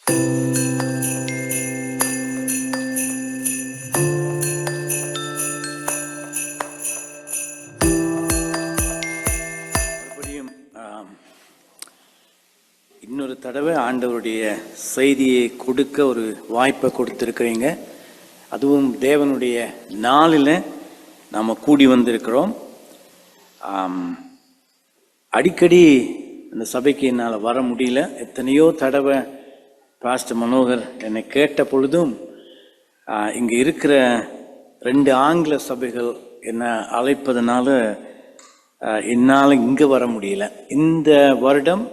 இன்னொரு தடவை ஆண்டவருடைய செய்தியை கொடுக்க ஒரு வாய்ப்பை கொடுத்துருக்கிறீங்க. அதுவும் தேவனுடைய நாளில் நாம் கூடி வந்திருக்கிறோம். அடிக்கடி அந்த சபைக்கு என்னால் வர முடியல. எத்தனையோ தடவை பாஸ்டர் மனோகர் என்னை கேட்ட பொழுதும் இங்கே இருக்கிற 2 ஆங்கில சபைகள் என்னை அழைப்பதனால என்னால் இங்கே வர முடியல. இந்த வருடம்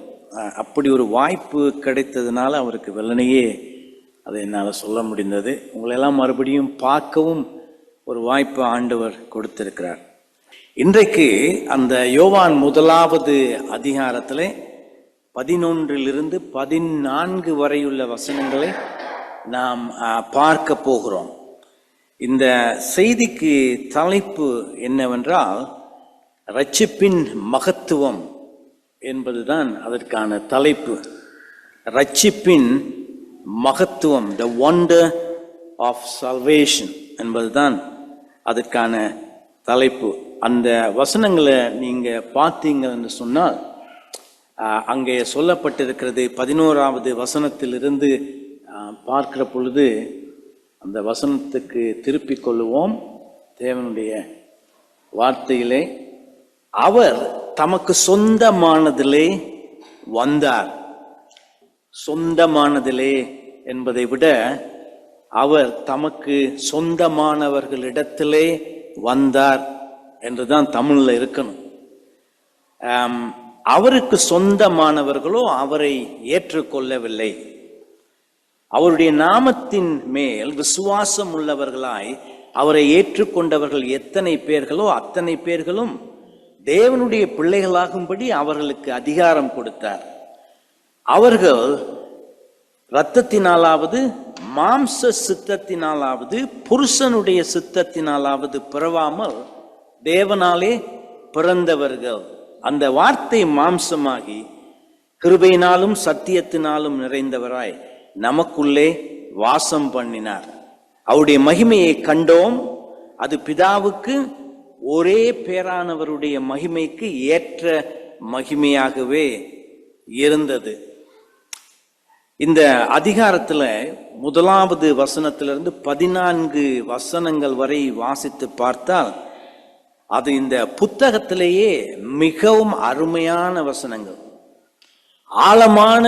அப்படி ஒரு வாய்ப்பு கிடைத்ததுனால அவருக்கு வெள்ளனையே அதை என்னால் சொல்ல முடிந்தது. உங்களெல்லாம் மறுபடியும் பார்க்கவும் ஒரு வாய்ப்பு ஆண்டவர் கொடுத்திருக்கிறார். இன்றைக்கு அந்த யோவான் 1வது அதிகாரத்தில் 11 to 14 வரையுள்ள வசனங்களை நாம் பார்க்க போகிறோம். இந்த செய்திக்கு தலைப்பு என்னவென்றால் இரட்சிப்பின் மகத்துவம் என்பதுதான் அதற்கான தலைப்பு. இரட்சிப்பின் மகத்துவம், த வண்டர் ஆஃப் சல்வேஷன் என்பதுதான் அதற்கான தலைப்பு. அந்த வசனங்களை நீங்கள் பார்த்தீங்கன்னு சொன்னால் அங்கே சொல்லப்பட்டிருக்கிறது 11வது வசனத்திலிருந்து பார்க்கிற பொழுது அந்த வசனத்துக்கு திருப்பிக் கொள்ளுவோம். தேவனுடைய வார்த்தையிலே அவர் தமக்கு சொந்தமானதிலே வந்தார். சொந்தமானதிலே என்பதை விட அவர் தமக்கு சொந்தமானவர்களிடத்திலே வந்தார் என்றுதான் தமிழ்ல இருக்கணும். அவருக்கு சொந்தமானவர்களோ அவரை ஏற்றுக்கொள்ளவில்லை. அவருடைய நாமத்தின் மேல் விசுவாசம் உள்ளவர்களாய் அவரை ஏற்றுக்கொண்டவர்கள் எத்தனை பேர்களோ அத்தனை பேர்களும் தேவனுடைய பிள்ளைகளாகும்படி அவர்களுக்கு அதிகாரம் கொடுத்தார். அவர்கள் இரத்தத்தினாலாவது மாம்ச சித்தத்தினாலாவது புருஷனுடைய சித்தத்தினாலாவது பிறவாமல் தேவனாலே பிறந்தவர்கள். அந்த வார்த்தை மாம்சமாகி கிருபையினாலும் சத்தியத்தினாலும் நிறைந்தவராய் நமக்குள்ளே வாசம் பண்ணினார். அவருடைய மகிமையை கண்டோம். அது பிதாவுக்கு ஒரே பேரானவருடைய மகிமைக்கு ஏற்ற மகிமையாகவே இருந்தது. இந்த அதிகாரத்துல 1வது வசனத்திலிருந்து 14 வசனங்கள் வரை வாசித்து பார்த்தால் அது இந்த புத்தகத்திலேயே மிகவும் அருமையான வசனங்கள், ஆழமான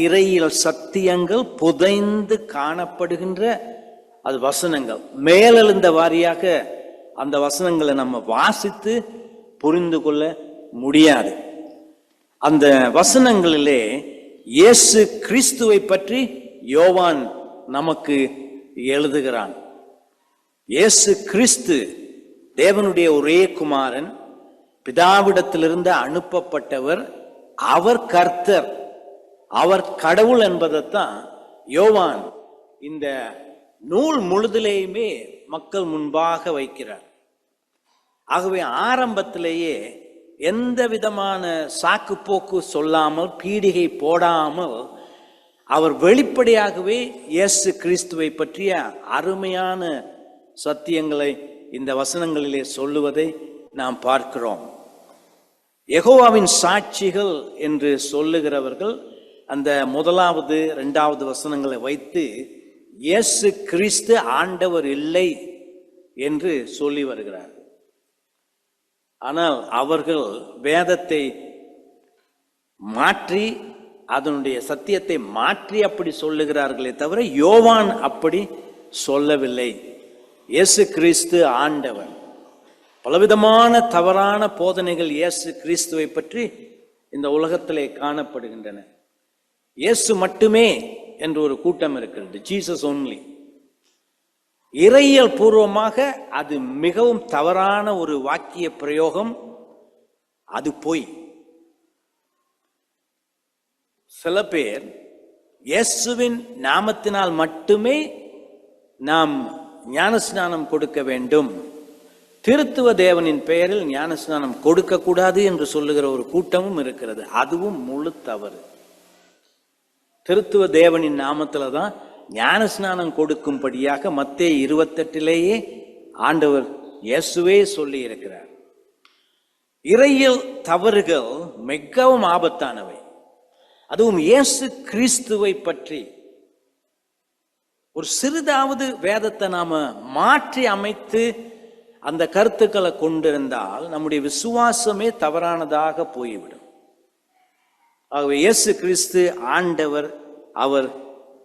இறையியல் சத்தியங்கள் புதைந்து காணப்படுகின்ற அது வசனங்கள். மேலெழுந்த வாரியாக அந்த வசனங்களை நம்ம வாசித்து புரிந்து கொள்ள முடியாது. அந்த வசனங்களிலே இயேசு கிறிஸ்துவை பற்றி யோவான் நமக்கு எழுதுகிறான். இயேசு கிறிஸ்து தேவனுடைய ஒரே குமாரன், பிதாவிடத்திலிருந்து அனுப்பப்பட்டவர், அவர் கர்த்தர், அவர் கடவுள் என்பதைத்தான் யோவான் இந்த நூல் முழுதிலேயுமே மக்கள் முன்பாக வைக்கிறார். ஆகவே ஆரம்பத்திலேயே எந்த விதமான சாக்கு போக்கு சொல்லாமல், பீடிகை போடாமல் அவர் வெளிப்படையாகவே இயேசு கிறிஸ்துவை பற்றிய அருமையான சத்தியங்களை இந்த வசனங்களிலே சொல்லுவதை நாம் பார்க்கிறோம். யெகோவாவின் சாட்சிகள் என்று சொல்லுகிறவர்கள் அந்த 1வது 2வது வசனங்களை வைத்து இயேசு கிறிஸ்து ஆண்டவர் இல்லை என்று சொல்லி வருகிறார். ஆனால் அவர்கள் வேதத்தை மாற்றி அதனுடைய சத்தியத்தை மாற்றி அப்படி சொல்லுகிறார்களே தவிர யோவான் அப்படி சொல்லவில்லை. இயேசு கிறிஸ்து ஆண்டவர். பலவிதமான தவறான போதனைகள் இயேசு கிறிஸ்துவை பற்றி இந்த உலகத்திலே காணப்படுகின்றன. இயேசு மட்டுமே என்று ஒரு கூட்டம் இருக்கிறது, ஜீசஸ் ஒன்லி. இறையியல் பூர்வமாக அது மிகவும் தவறான ஒரு வாக்கிய பிரயோகம். அது பொய். சில பேர் இயேசுவின் நாமத்தினால் மட்டுமே நாம் ஞானஸ்நானம் கொடுக்க வேண்டும், திருத்துவ தேவனின் பெயரில் ஞானஸ்நானம் கொடுக்க கூடாது என்று சொல்லுகிற ஒரு கூட்டமும் இருக்கிறது. அதுவும் முழு தவறு. திருத்துவ தேவனின் நாமத்துல தான் ஞான ஸ்நானம் கொடுக்கும்படியாக மத்தேயு 28 ஆண்டவர் இயேசுவே சொல்லி இருக்கிறார். இறையியல் தவறுகள் மிகவும் ஆபத்தானவை. அதுவும் இயேசு கிறிஸ்துவை பற்றி ஒரு சிறிதாவது வேதத்தை நாம மாற்றி அமைத்து அந்த கருத்துக்களை கொண்டிருந்தால் நம்முடைய விசுவாசமே தவறானதாக போய்விடும். ஆகவே இயேசு கிறிஸ்து ஆண்டவர், அவர்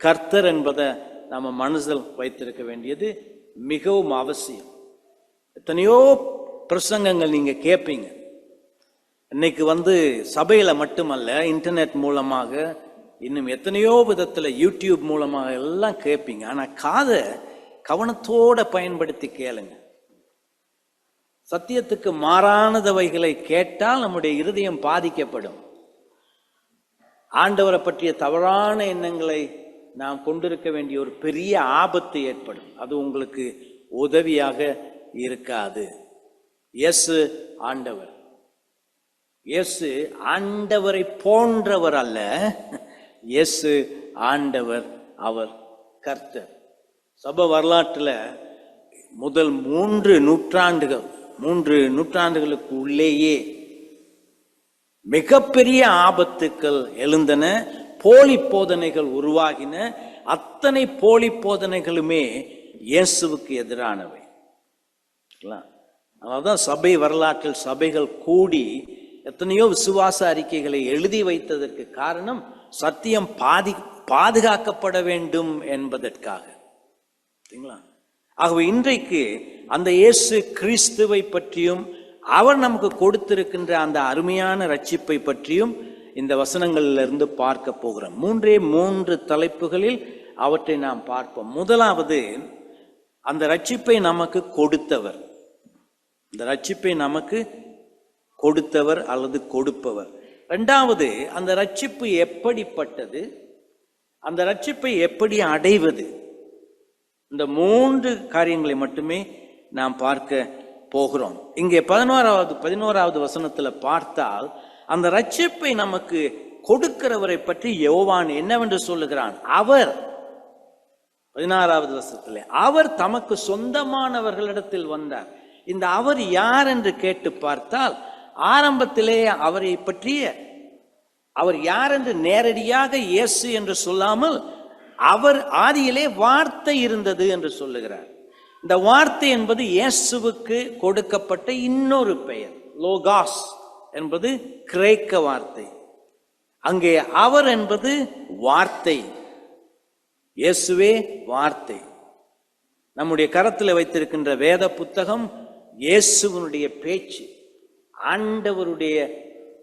கர்த்தர் என்பதை நம்ம மனதில் வைத்திருக்க வேண்டியது மிகவும் அவசியம். எத்தனையோ பிரசங்கங்கள் நீங்க கேட்பீங்க. இன்னைக்கு சபையில மட்டுமல்ல, இன்டர்நெட் மூலமாக, இன்னும் எத்தனையோ விதத்துல யூடியூப் மூலமாக எல்லாம் கேட்பீங்க. ஆனா காதை கவனத்தோட பயன்படுத்தி கேளுங்க. சத்தியத்துக்கு மாறானதவைகளை கேட்டால் நம்முடைய இருதயம் பாதிக்கப்படும். ஆண்டவரை பற்றிய தவறான எண்ணங்களை நாம் கொண்டிருக்க வேண்டிய ஒரு பெரிய ஆபத்து ஏற்படும். அது உங்களுக்கு உதவியாக இருக்காது. இயேசு ஆண்டவர். இயேசு ஆண்டவரை போன்றவர் அல்ல, இயேசு ஆண்டவர், அவர் கர்த்தர். சபை வரலாற்றுல முதல் 3 நூற்றாண்டுகளுக்கு உள்ளேயே மிகப்பெரிய ஆபத்துக்கள் எழுந்தன, போலி போதனைகள் உருவாகின. அத்தனை போலி போதனைகளுமே இயேசுவுக்கு எதிரானவை. அதனால்தான் சபை வரலாற்றில் சபைகள் கூடி எத்தனையோ விசுவாச அறிக்கைகளை எழுதி வைத்ததற்கு காரணம் சத்தியம் பாதுகாக்கப்பட வேண்டும் என்பதற்காக. ஆகவே இன்றைக்கு அந்த இயேசு கிறிஸ்துவை பற்றியும் அவர் நமக்கு கொடுத்திருக்கின்ற அந்த அருமையான ரட்சிப்பை பற்றியும் இந்த வசனங்களிலிருந்து பார்க்க போகிறோம். 3 தலைப்புகளில் அவற்றை நாம் பார்ப்போம். முதலாவது, அந்த ரட்சிப்பை நமக்கு கொடுத்தவர். இந்த ரட்சிப்பை நமக்கு கொடுத்தவர் அல்லது கொடுப்பவர். இரண்டாவது, அந்த ரட்சிப்பு எப்படிப்பட்டது, அந்த ரட்சிப்பை எப்படி அடைவது. இந்த 3 காரியங்களை மட்டுமே நாம் பார்க்க போகிறோம். இங்கே 11வது வசனத்துல பார்த்தால் அந்த ரட்சிப்பை நமக்கு கொடுக்கிறவரை பற்றி யோவான் என்னவென்று சொல்லுகிறான். அவர் 16வது வசனத்திலே அவர் தமக்கு சொந்தமானவர்களிடத்தில் வந்தார். இந்த அவர் யார் என்று கேட்டு பார்த்தால் ஆரம்பத்திலே அவரை பற்றிய அவர் யார் என்று நேரடியாக இயேசு என்று சொல்லாமல் அவர் ஆதியிலே வார்த்தை இருந்தது என்று சொல்லுகிறார். இந்த வார்த்தை என்பது இயேசுவுக்கு கொடுக்கப்பட்ட இன்னொரு பெயர். லோகாஸ் என்பது கிரேக்க வார்த்தை. அங்கே அவர் என்பது வார்த்தை, இயேசுவே வார்த்தை. நம்முடைய கரத்தில் வைத்திருக்கின்ற வேத புத்தகம் இயேசுவனுடைய பேச்சு, ஆண்டவருடைய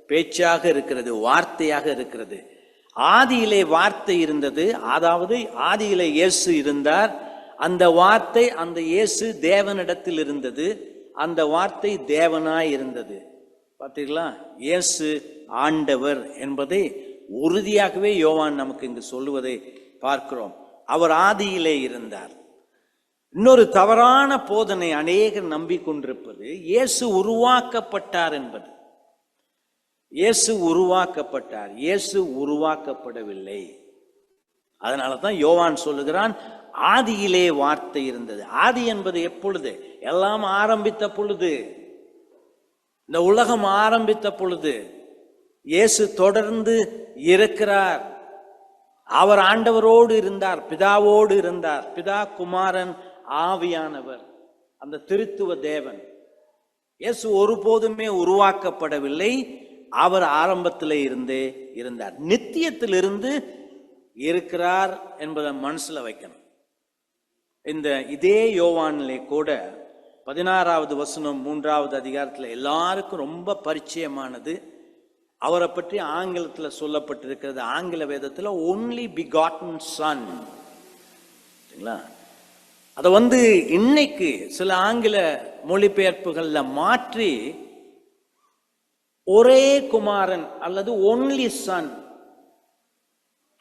பேச்சாக இருக்கிறது, வார்த்தையாக இருக்கிறது. ஆதியிலே வார்த்தை இருந்தது, அதாவது ஆதியிலே இயேசு இருந்தார். அந்த வார்த்தை, அந்த இயேசு தேவனிடத்தில் இருந்தது, அந்த வார்த்தை தேவனாய் இருந்தது. பார்த்தீங்களா? இயேசு ஆண்டவர் என்பதை உறுதியாகவே யோவான் நமக்கு இங்கு சொல்லுவதை பார்க்கிறோம். அவர் ஆதியிலே இருந்தார். இன்னொரு தவறான போதனை அநேகர் நம்பிக்கொண்டிருப்பது இயேசு உருவாக்கப்பட்டார் என்பது. இயேசு உருவாக்கப்பட்டார், இயேசு உருவாக்கப்படவில்லை. அதனால தான் யோவான் சொல்லுகிறான், ஆதியிலே வார்த்தை இருந்தது. ஆதி என்பது எப்பொழுது? எல்லாம் ஆரம்பித்த பொழுது, இந்த உலகம் ஆரம்பித்த பொழுது இயேசு தொடர்ந்து இருக்கிறார். அவர் ஆண்டவரோடு இருந்தார், பிதாவோடு இருந்தார். பிதா, குமாரன், ஆவியானவர், அந்த திருத்துவ தேவன். இயேசு ஒருபோதுமே உருவாக்கப்படவில்லை. அவர் ஆரம்பத்திலே இருந்தே இருந்தார், நித்தியத்திலிருந்து இருக்கிறார் என்பதை மனசுல வைக்கணும். இதே யோவானிலே கூட 16வது வசனம் 3வது அதிகாரத்தில் எல்லாருக்கும் ரொம்ப பரிச்சயமானது. அவரை பற்றி ஆங்கிலத்தில் சொல்லப்பட்டிருக்கிறது. ஆங்கில வேதத்தில் only begotten son. அதை இன்னைக்கு சில ஆங்கில மொழிபெயர்ப்புகள்ல மாற்றி ஒரே குமாரன் அல்லது only son,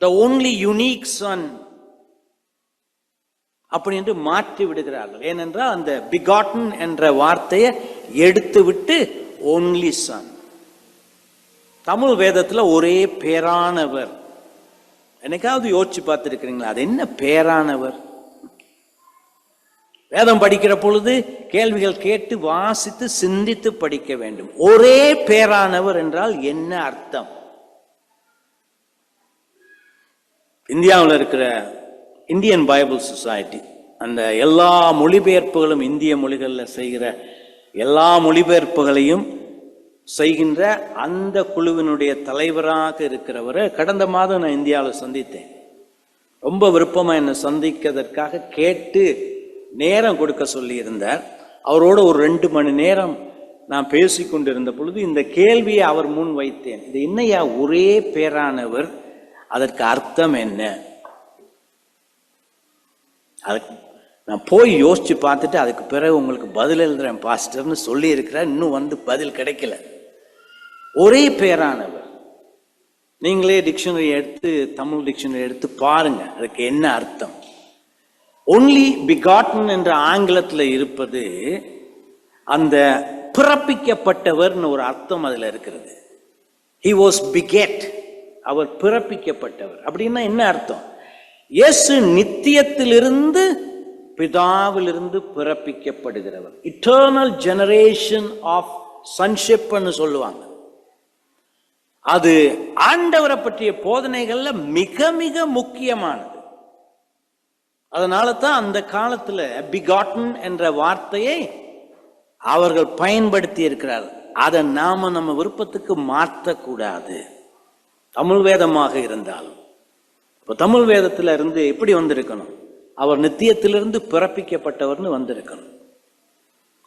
the only unique son அப்படி என்று மாற்றி விடுகிறார்கள். ஏனென்றால் அந்த begotten என்ற வார்த்தையை எடுத்து விட்டு only son. தமிழ் வேதத்தில் ஒரே பேரானவர் என்னைக்காவது யோசிச்சு பார்த்துருக்கிறீங்களா? அது என்ன பேரானவர்? வேதம் படிக்கிற பொழுது கேள்விகள் கேட்டு வாசித்து சிந்தித்து படிக்க வேண்டும். ஒரே பேரானவர் என்றால் என்ன அர்த்தம்? இந்தியாவில் இருக்கிற இந்தியன் பைபிள் சொசைட்டி, அந்த எல்லா மொழிபெயர்ப்புகளும் இந்திய மொழிகளில் செய்கிற எல்லா மொழிபெயர்ப்புகளையும் செய்கின்ற அந்த குழுவினுடைய தலைவராக இருக்கிறவரை கடந்த மாதம் நான் இந்தியாவில் சந்தித்தேன். ரொம்ப விருப்பமாக என்னை சந்திக்கிறதற்காக கேட்டு நேரம் கொடுக்க சொல்லி இருந்தார். அவரோட ஒரு 2 மணி நேரம் நான் பேசி கொண்டிருந்த பொழுது இந்த கேள்வியை அவர் முன் வைத்தேன். இது என்னையா ஒரே பேரானவர், அதற்கு அர்த்தம் என்ன? அதுக்கு நான் போய் யோசிச்சு பார்த்துட்டு அதுக்கு பிறகு உங்களுக்கு பதில் எழுதுறேன் பாஸ்டர்னு சொல்லி இருக்கிறார். இன்னும் பதில் கிடைக்கல. ஒரே பேரானவர், நீங்களே டிக்ஷனரி எடுத்து, தமிழ் டிக்ஷனரி எடுத்து பாருங்க, அதுக்கு என்ன அர்த்தம். ஒன்லி பிகாட்டன் என்ற ஆங்கிலத்தில் இருப்பது அந்த பிறப்பிக்கப்பட்டவர்னு ஒரு அர்த்தம் அதில் இருக்கிறது. ஹி வாஸ் பிகெட், அவர் பிறப்பிக்கப்பட்டவர். அப்படின்னா என்ன அர்த்தம்? இயேசு நித்தியத்திலிருந்து பிதாவிலிருந்து பிறப்பிக்கப்படுகிறவர். இட்டர்னல் ஜெனரேஷன் ஆஃப் சன்ஷிப்னு சொல்லுவாங்க. அது ஆண்டவரை பற்றிய போதனைகள்ல மிக மிக முக்கியமானது. அதனால தான் அந்த காலத்துல பிகாட்டன் என்ற வார்த்தையை அவர்கள் பயன்படுத்தி இருக்கிறார்கள். அதை நாம நம்ம விருப்பத்துக்கு மாற்றக்கூடாது, தமிழ் வேதமாக இருந்தாலும். இப்போ தமிழ் வேதத்துல இருந்து எப்படி வந்திருக்கணும்? அவர் நித்தியத்திலிருந்து பிறப்பிக்கப்பட்டவர்னு வந்திருக்கணும்.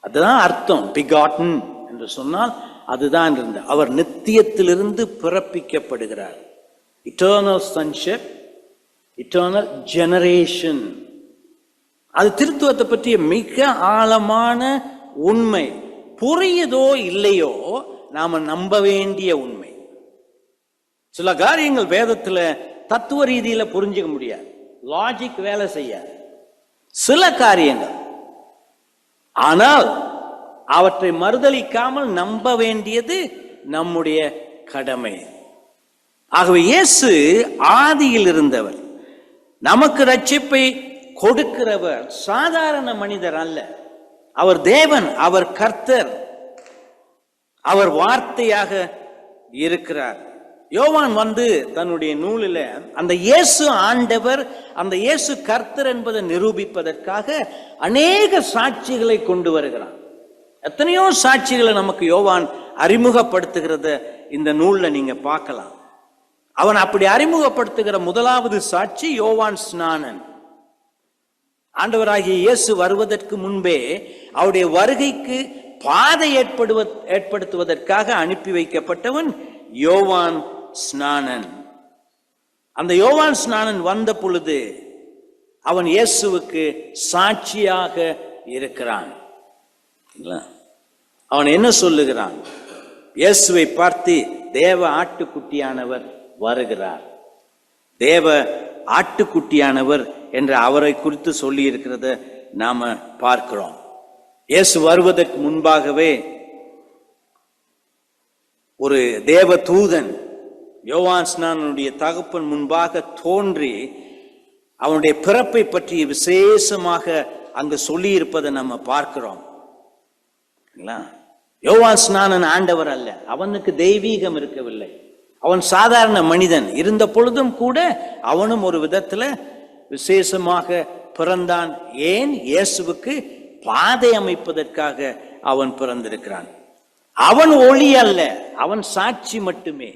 அதுதான் அர்த்தம். பிகாட்டன் என்று சொன்னால் அதுதான் இருந்த, அவர் நித்தியத்திலிருந்து பிறப்பிக்கப்படுகிறார். Eternal sonship, eternal generation. அது திருத்துவத்தை பற்றிய மிக ஆழமான உண்மை. புரியுதோ இல்லையோ நாம நம்ப வேண்டிய உண்மை. சில காரியங்கள் வேதத்துல தத்துவ ரீதியில புரிஞ்சுக்க முடியாது, லாஜிக் வேலை செய்யாது சில காரியங்கள். ஆனால் அவற்றை மறுதலிக்காமல் நம்ப வேண்டியது நம்முடைய கடமை. ஆகவே இயேசு ஆதியில் இருந்தவர், நமக்கு ரட்சிப்பை கொடுக்கிறவர், சாதாரண மனிதர் அல்ல. அவர் தேவன், அவர் கர்த்தர், அவர் வார்த்தையாக இருக்கிறார். யோவான் தன்னுடைய நூலில் அந்த இயேசு ஆண்டவர், அந்த இயேசு கர்த்தர் என்பதை நிரூபிப்பதற்காக அநேக சாட்சிகளை கொண்டு வருகிறான். எத்தனையோ சாட்சிகளை நமக்கு யோவான் அறிமுகப்படுத்துகிறத இந்த நூல்ல நீங்க பார்க்கலாம். அவன் அப்படி அறிமுகப்படுத்துகிற முதலாவது சாட்சி யோவான் ஸ்நானன். ஆண்டவராகிய இயேசு வருவதற்கு முன்பே அவருடைய வருகைக்கு பாதை ஏற்படுத்துவதற்காக அனுப்பி வைக்கப்பட்டவன் யோவான் ஸ்நானன். அந்த யோவான் ஸ்நானன் வந்த பொழுது அவன் இயேசுவுக்கு சாட்சியாக இருக்கிறான். அவன் என்ன சொல்லுகிறான்? இயேசுவை பார்த்து தேவ ஆட்டுக்குட்டியானவர் வருகிறார், தேவ ஆட்டுக்குட்டியானவர் என்று அவரை குறித்து சொல்லி இருக்கிறத நாம பார்க்கிறோம். இயேசு வருவதற்கு முன்பாகவே ஒரு தேவ தூதன் யோவான் ஸ்நானனுடைய தகப்பன் முன்பாக தோன்றி அவனுடைய பிறப்பை பற்றி விசேஷமாக அங்கு சொல்லி இருப்பதை நம்ம பார்க்கிறோம். யோவான் ஸ்நானன் ஆண்டவர் அல்ல, அவனுக்கு தெய்வீகம் இருக்கவில்லை. அவன் சாதாரண மனிதன் இருந்த பொழுதும் கூட அவனும் ஒரு விதத்துல விசேஷமாக பிறந்தான். ஏன்? இயேசுவுக்கு பாதை அமைப்பதற்காக அவன் பிறந்திருக்கிறான். அவன் ஒளி அல்ல, அவன் சாட்சி மட்டுமே.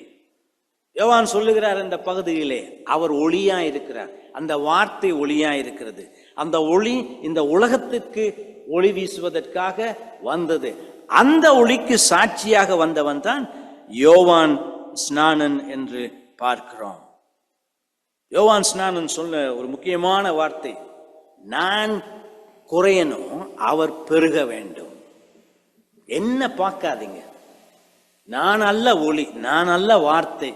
யோவான் சொல்லுகிறார் இந்த பகுதியிலே, அவர் ஒளியா இருக்கிறார். அந்த வார்த்தை ஒளியா இருக்கிறது. அந்த ஒளி இந்த உலகத்திற்கு ஒளி வீசுவதற்காக வந்தது. அந்த ஒளிக்கு சாட்சியாக வந்தவன் தான் யோவான் ஸ்நானன் என்று பார்க்கிறோம். யோவான் ஸ்நானன் சொன்ன ஒரு முக்கியமான வார்த்தை, நான் குறையணும், அவர் பெருக வேண்டும். என்ன பார்க்காதீங்க, நான் அல்ல ஒளி, நான் அல்ல வார்த்தை.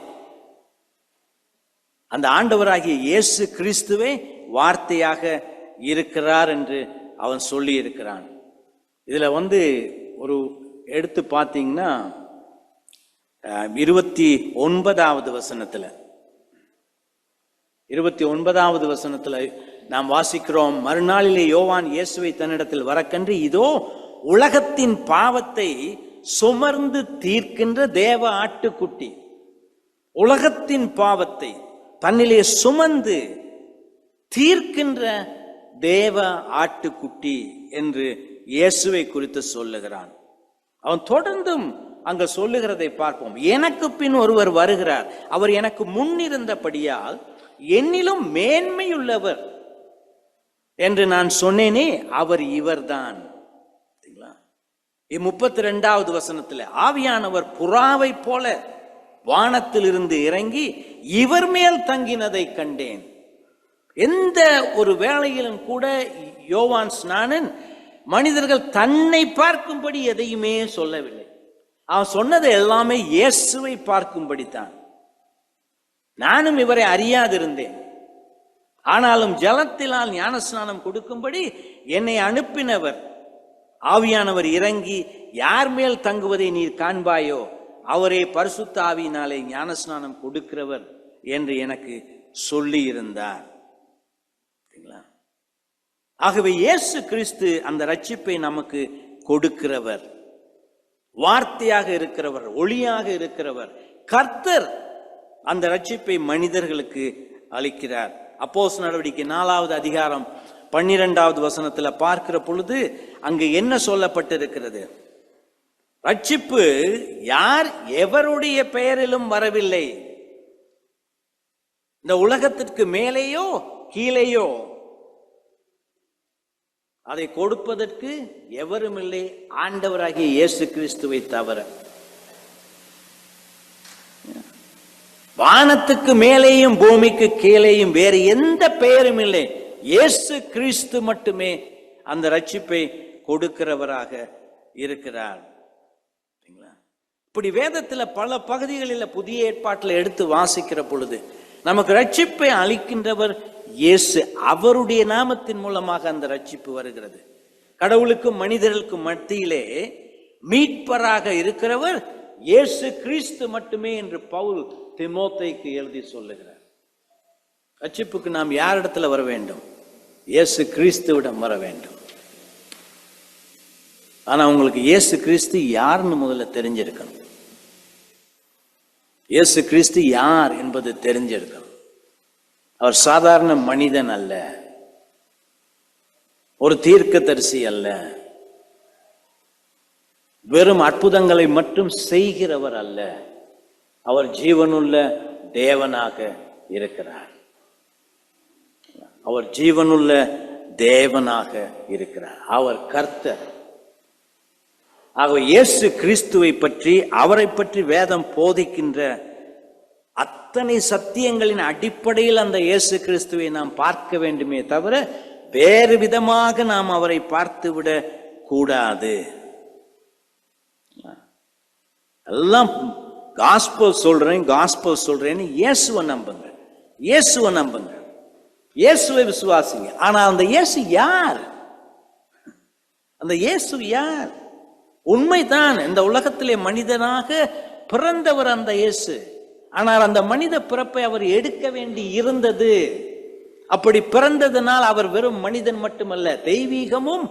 அந்த ஆண்டவராகிய இயேசு கிறிஸ்துவே வார்த்தையாக இருக்கிறார் என்று அவன் சொல்லி இருக்கிறான். இதுல ஒரு எடுத்து பார்த்தீங்கன்னா 29வது வசனத்துல, 29வது வசனத்துல நாம் வாசிக்கிறோம், மறுநாளிலே யோவான் இயேசுவை தன்னிடத்தில் வரக்கன்று, இதோ உலகத்தின் பாவத்தை சுமர்ந்து தீர்க்கின்ற தேவ ஆட்டுக்குட்டி. உலகத்தின் பாவத்தை தன்னிலே சுமந்து தீர்க்கின்ற தேவ ஆட்டுக்குட்டி என்று இயேசுவை குறித்து சொல்லுகிறான். அவன் தொடர்ந்தும் அங்க சொல்லுகிறதை பார்ப்போம். எனக்கு பின் ஒருவர் வருகிறார், அவர் எனக்கு முன்னிருந்தபடியால் என்னிலும் மேன்மையுள்ளவர் என்று நான் சொன்னேனே, அவர் இவர்தான். 32வது வசனத்துல, ஆவியானவர் புறாவை போல வானத்திலிருந்து இறங்கி இவர் மேல் தங்கினதை கண்டேன். எந்த ஒரு வேளையிலும் கூட யோவான் ஸ்நானன் மனிதர்கள் தன்னை பார்க்கும்படி எதையுமே சொல்லவில்லை. அவன் சொன்னது எல்லாமே இயேசுவை பார்க்கும்படித்தான். நானும் இவரை அறியாதிருந்தேன், ஆனாலும் ஜலத்தினால் ஞானஸ்நானம் கொடுக்கும்படி என்னை அனுப்பினவர் ஆவியானவர் இறங்கி யார் மேல் தங்குவதை நீர் காண்பாயோ அவரே பரிசுத்த ஆவியினாலே ஞானஸ்நானம் கொடுக்கிறவர் என்று எனக்கு சொல்லி இருந்தார். ஆகவே இயேசு கிறிஸ்து அந்த ரட்சிப்பை நமக்கு கொடுக்கிறவர், வார்த்தையாக இருக்கிறவர், ஒளியாக இருக்கிறவர். கர்த்தர் அந்த ரட்சிப்பை மனிதர்களுக்கு அளிக்கிறார். அப்போஸ்தலர் நடவடிக்கை 4வது அதிகாரம் 12வது வசனத்துல பார்க்கிற பொழுது அங்கு என்ன சொல்லப்பட்டிருக்கிறது? ரட்சிப்பு யார் எவருடைய பெயரிலும் வரவில்லை, இந்த உலகத்திற்கு மேலேயோ கீழேயோ அதை கொடுப்பதற்கு எவரும் இல்லை, ஆண்டவராகிய இயேசு கிறிஸ்துவை தவிர. வானத்துக்கு மேலேயும் பூமிக்கு கீழேயும் வேறு எந்த பெயரும் இல்லை, இயேசு கிறிஸ்து மட்டுமே அந்த ரட்சிப்பை கொடுக்கிறவராக இருக்கிறார். இப்படி வேதத்துல பல பகுதிகளில் புதிய ஏற்பாட்டில் எடுத்து வாசிக்கிற பொழுது நமக்கு ரட்சிப்பை அளிக்கின்றவர் இயேசு. அவருடைய நாமத்தின் மூலமாக அந்த ரட்சிப்பு வருகிறது. கடவுளுக்கும் மனிதர்களுக்கும் மத்தியிலே மீட்பராக இருக்கிறவர் இயேசு கிறிஸ்து மட்டுமே என்று பவுல் தீமோத்தேயுக்கு எழுதி சொல்லுகிறார். ரட்சிப்புக்கு நாம் யாரிடத்துல வர வேண்டும்? இயேசு கிறிஸ்துவிடம் வர வேண்டும். ஆனா உங்களுக்கு இயேசு கிறிஸ்து யாருன்னு முதல்ல தெரிஞ்சிருக்கணும். இயேசு கிறிஸ்து யார் என்பது தெரிஞ்சிருக்கணும். அவர் சாதாரண மனிதன் அல்ல, ஒரு தீர்க்கதரிசி அல்ல, வெறும் அற்புதங்களை மட்டும் செய்கிறவர் அல்ல, அவர் ஜீவனுள்ள தேவனாக இருக்கிறார். அவர் ஜீவனுள்ள தேவனாக இருக்கிறார். அவர் கர்த்தர். ஆகவே இயேசு கிறிஸ்துவை பற்றி, அவரை பற்றி வேதம் போதிக்கின்ற அத்தனை சத்தியங்களின் அடிப்படையில் அந்த இயேசு கிறிஸ்துவை நாம் பார்க்க வேண்டுமே தவிர வேறு விதமாக நாம் அவரை பார்த்துவிட கூடாது. எல்லாம் காஸ்பல் சொல்றேன்னு இயேசுவை நம்புங்க, இயேசுவை நம்புங்க, இயேசுவை விசுவாசிங்க. ஆனா அந்த இயேசு யார்? அந்த இயேசு யார்? உண்மைதான், இந்த உலகத்திலே மனிதனாக பிறந்தவர் அந்த இயேசு. ஆனால் அந்த மனித பிறப்பை அவர் எடுக்க வேண்டி இருந்தது. அப்படி பிறந்ததனால் அவர் வெறும் மனிதன் மட்டுமல்ல, தெய்வீகமும்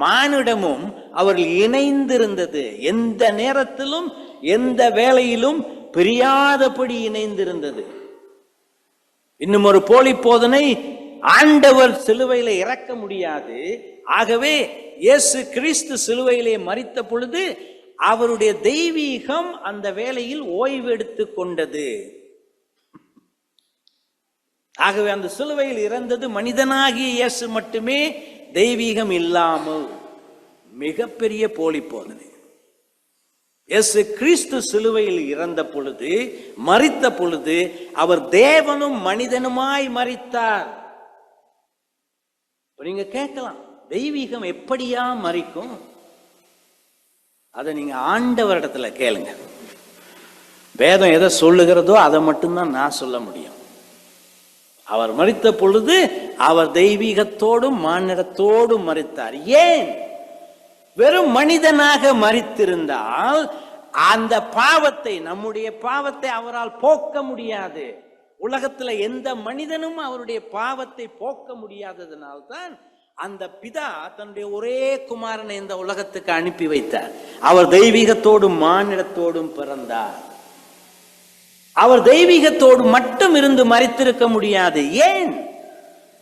மானிடமும் அவர்கள் இணைந்திருந்தது. எந்த நேரத்திலும் எந்த வேளையிலும் பிரியாதபடி இணைந்திருந்தது. இன்னும் ஒரு போலி போதனை, ஆண்டவர் சிலுவையிலே இறக்க முடியாது. ஆகவே இயேசு கிறிஸ்து சிலுவையிலே மரித்த பொழுது அவருடைய தெய்வீகம் அந்த வேளையில் ஓய்வு எடுத்துக் கொண்டது. ஆகவே அந்த சிலுவையில் இறந்தது மனிதனாகிய இயேசு மட்டுமே, தெய்வீகம் இல்லாமல். மிகப்பெரிய போலி போதனை. இயேசு கிறிஸ்து சிலுவையில் இறந்த பொழுது, மரித்த பொழுது அவர் தேவனும் மனிதனுமாய் மரித்தார். நீங்க கேட்கலாம், தெய்வீகம் எப்படியா மரிக்கும்? அதை நீங்க ஆண்டவரிடத்துல கேளுங்க. வேதம் எதை சொல்லுகிறதோ அதை மட்டும்தான் நான் சொல்ல முடியும். அவர் மரித்த பொழுது அவர் தெய்வீகத்தோடும் மானிடத்தோடும் மரித்தார். ஏன்? வெறும் மனிதனாக மரித்திருந்தால் அந்த பாவத்தை, நம்முடைய பாவத்தை அவரால் போக்க முடியாது. உலகத்துல எந்த மனிதனும் அவருடைய பாவத்தை போக்க முடியாததனால்தான் அந்த பிதா தன்னுடைய ஒரே குமாரனை இந்த உலகத்துக்கு அனுப்பி வைத்தார். அவர் தெய்வீகத்தோடும் மானிடத்தோடும் பிறந்தார். அவர் தெய்வீகத்தோடு மட்டும் இருந்து மரித்திருக்க முடியாது. ஏன்?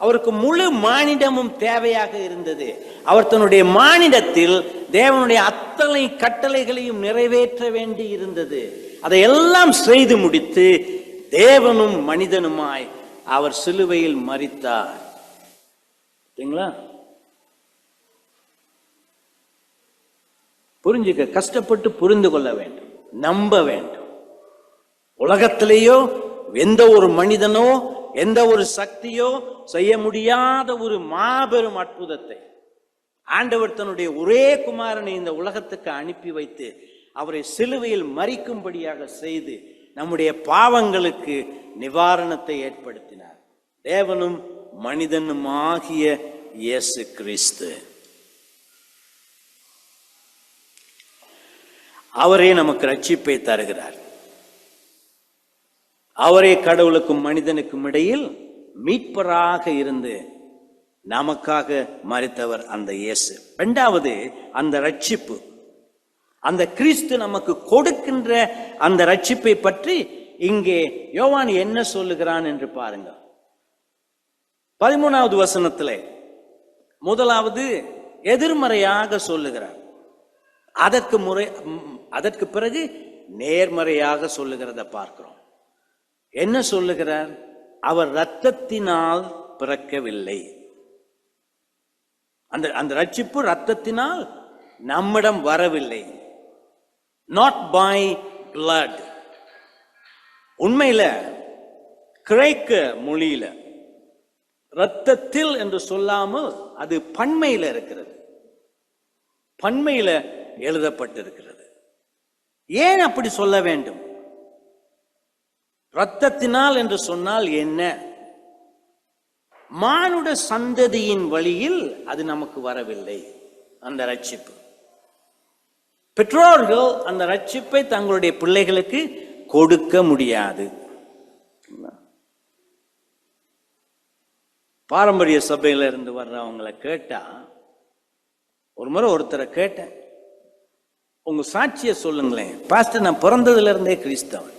அவருக்கு முழு மானிடமும் தேவையாக இருந்தது. அவர் தன்னுடைய மானிடத்தில் தேவனுடைய அத்தனை கட்டளைகளையும் நிறைவேற்ற வேண்டி இருந்தது. அதையெல்லாம் செய்து முடித்து தேவனும் மனிதனுமாய் அவர் சிலுவையில் மரித்தார். புரிஞ்சுக்க, கஷ்டப்பட்டு புரிந்து கொள்ள வேண்டும், நம்ப வேண்டும். உலகத்திலேயோ எந்த ஒரு மனிதனோ எந்த ஒரு சக்தியோ செய்ய முடியாத ஒரு மாபெரும் அற்புதத்தை ஆண்டவர் தன்னுடைய ஒரே குமாரனை இந்த உலகத்துக்கு அனுப்பி வைத்து அவரை சிலுவையில் மரிக்கும்படியாக செய்து நம்முடைய பாவங்களுக்கு நிவாரணத்தை ஏற்படுத்தினார். தேவனும் மனிதனும் ஆகிய இயேசு கிறிஸ்து. அவரே நமக்கு ரட்சிப்பை தருகிறார். அவரே கடவுளுக்கும் மனிதனுக்கும் இடையில் மீட்பராக இருந்து நமக்காக மரித்தவர் அந்த இயேசு. இரண்டாவது, அந்த ரட்சிப்பு, அந்த கிறிஸ்து நமக்கு கொடுக்கின்ற அந்த ரட்சிப்பை பற்றி இங்கே யோவான் என்ன சொல்லுகிறான் என்று பாருங்க. 13வது வசனத்திலே முதலாவது எதிர்மறையாக சொல்லுகிறார். அதற்கு பிறகு நேர்மறையாக சொல்லுகிறத பார்க்கிறோம். என்ன சொல்லுகிறார்? அவர் இரத்தத்தினால் பிறக்கவில்லை. அந்த ரட்சிப்பு இரத்தத்தினால் நம்மிடம் வரவில்லை. Not by blood. உண்மையில கிரேக்க மொழியில இரத்தத்தில் என்று சொல்லாமல் அது பன்மையில இருக்கிறது, பன்மையில எழுதப்பட்டிருக்கிறது. ஏன் அப்படி சொல்ல வேண்டும்? இரத்தத்தினால் என்று சொன்னால் என்ன? மானுட சந்ததியின் வழியில் அது நமக்கு வரவில்லை. அந்த ரட்சிப்பு பெற்றோர்கள் அந்த ரட்சிப்பை தங்களுடைய பிள்ளைகளுக்கு கொடுக்க முடியாது. பாரம்பரிய சபையில இருந்து வர்றவங்களை கேட்டா, ஒரு முறை ஒருத்தரை கேட்டேன், உங்க சாட்சிய சொல்லுங்களேன். பாஸ்டர், நான் பிறந்ததுல இருந்தே கிறிஸ்தவன்.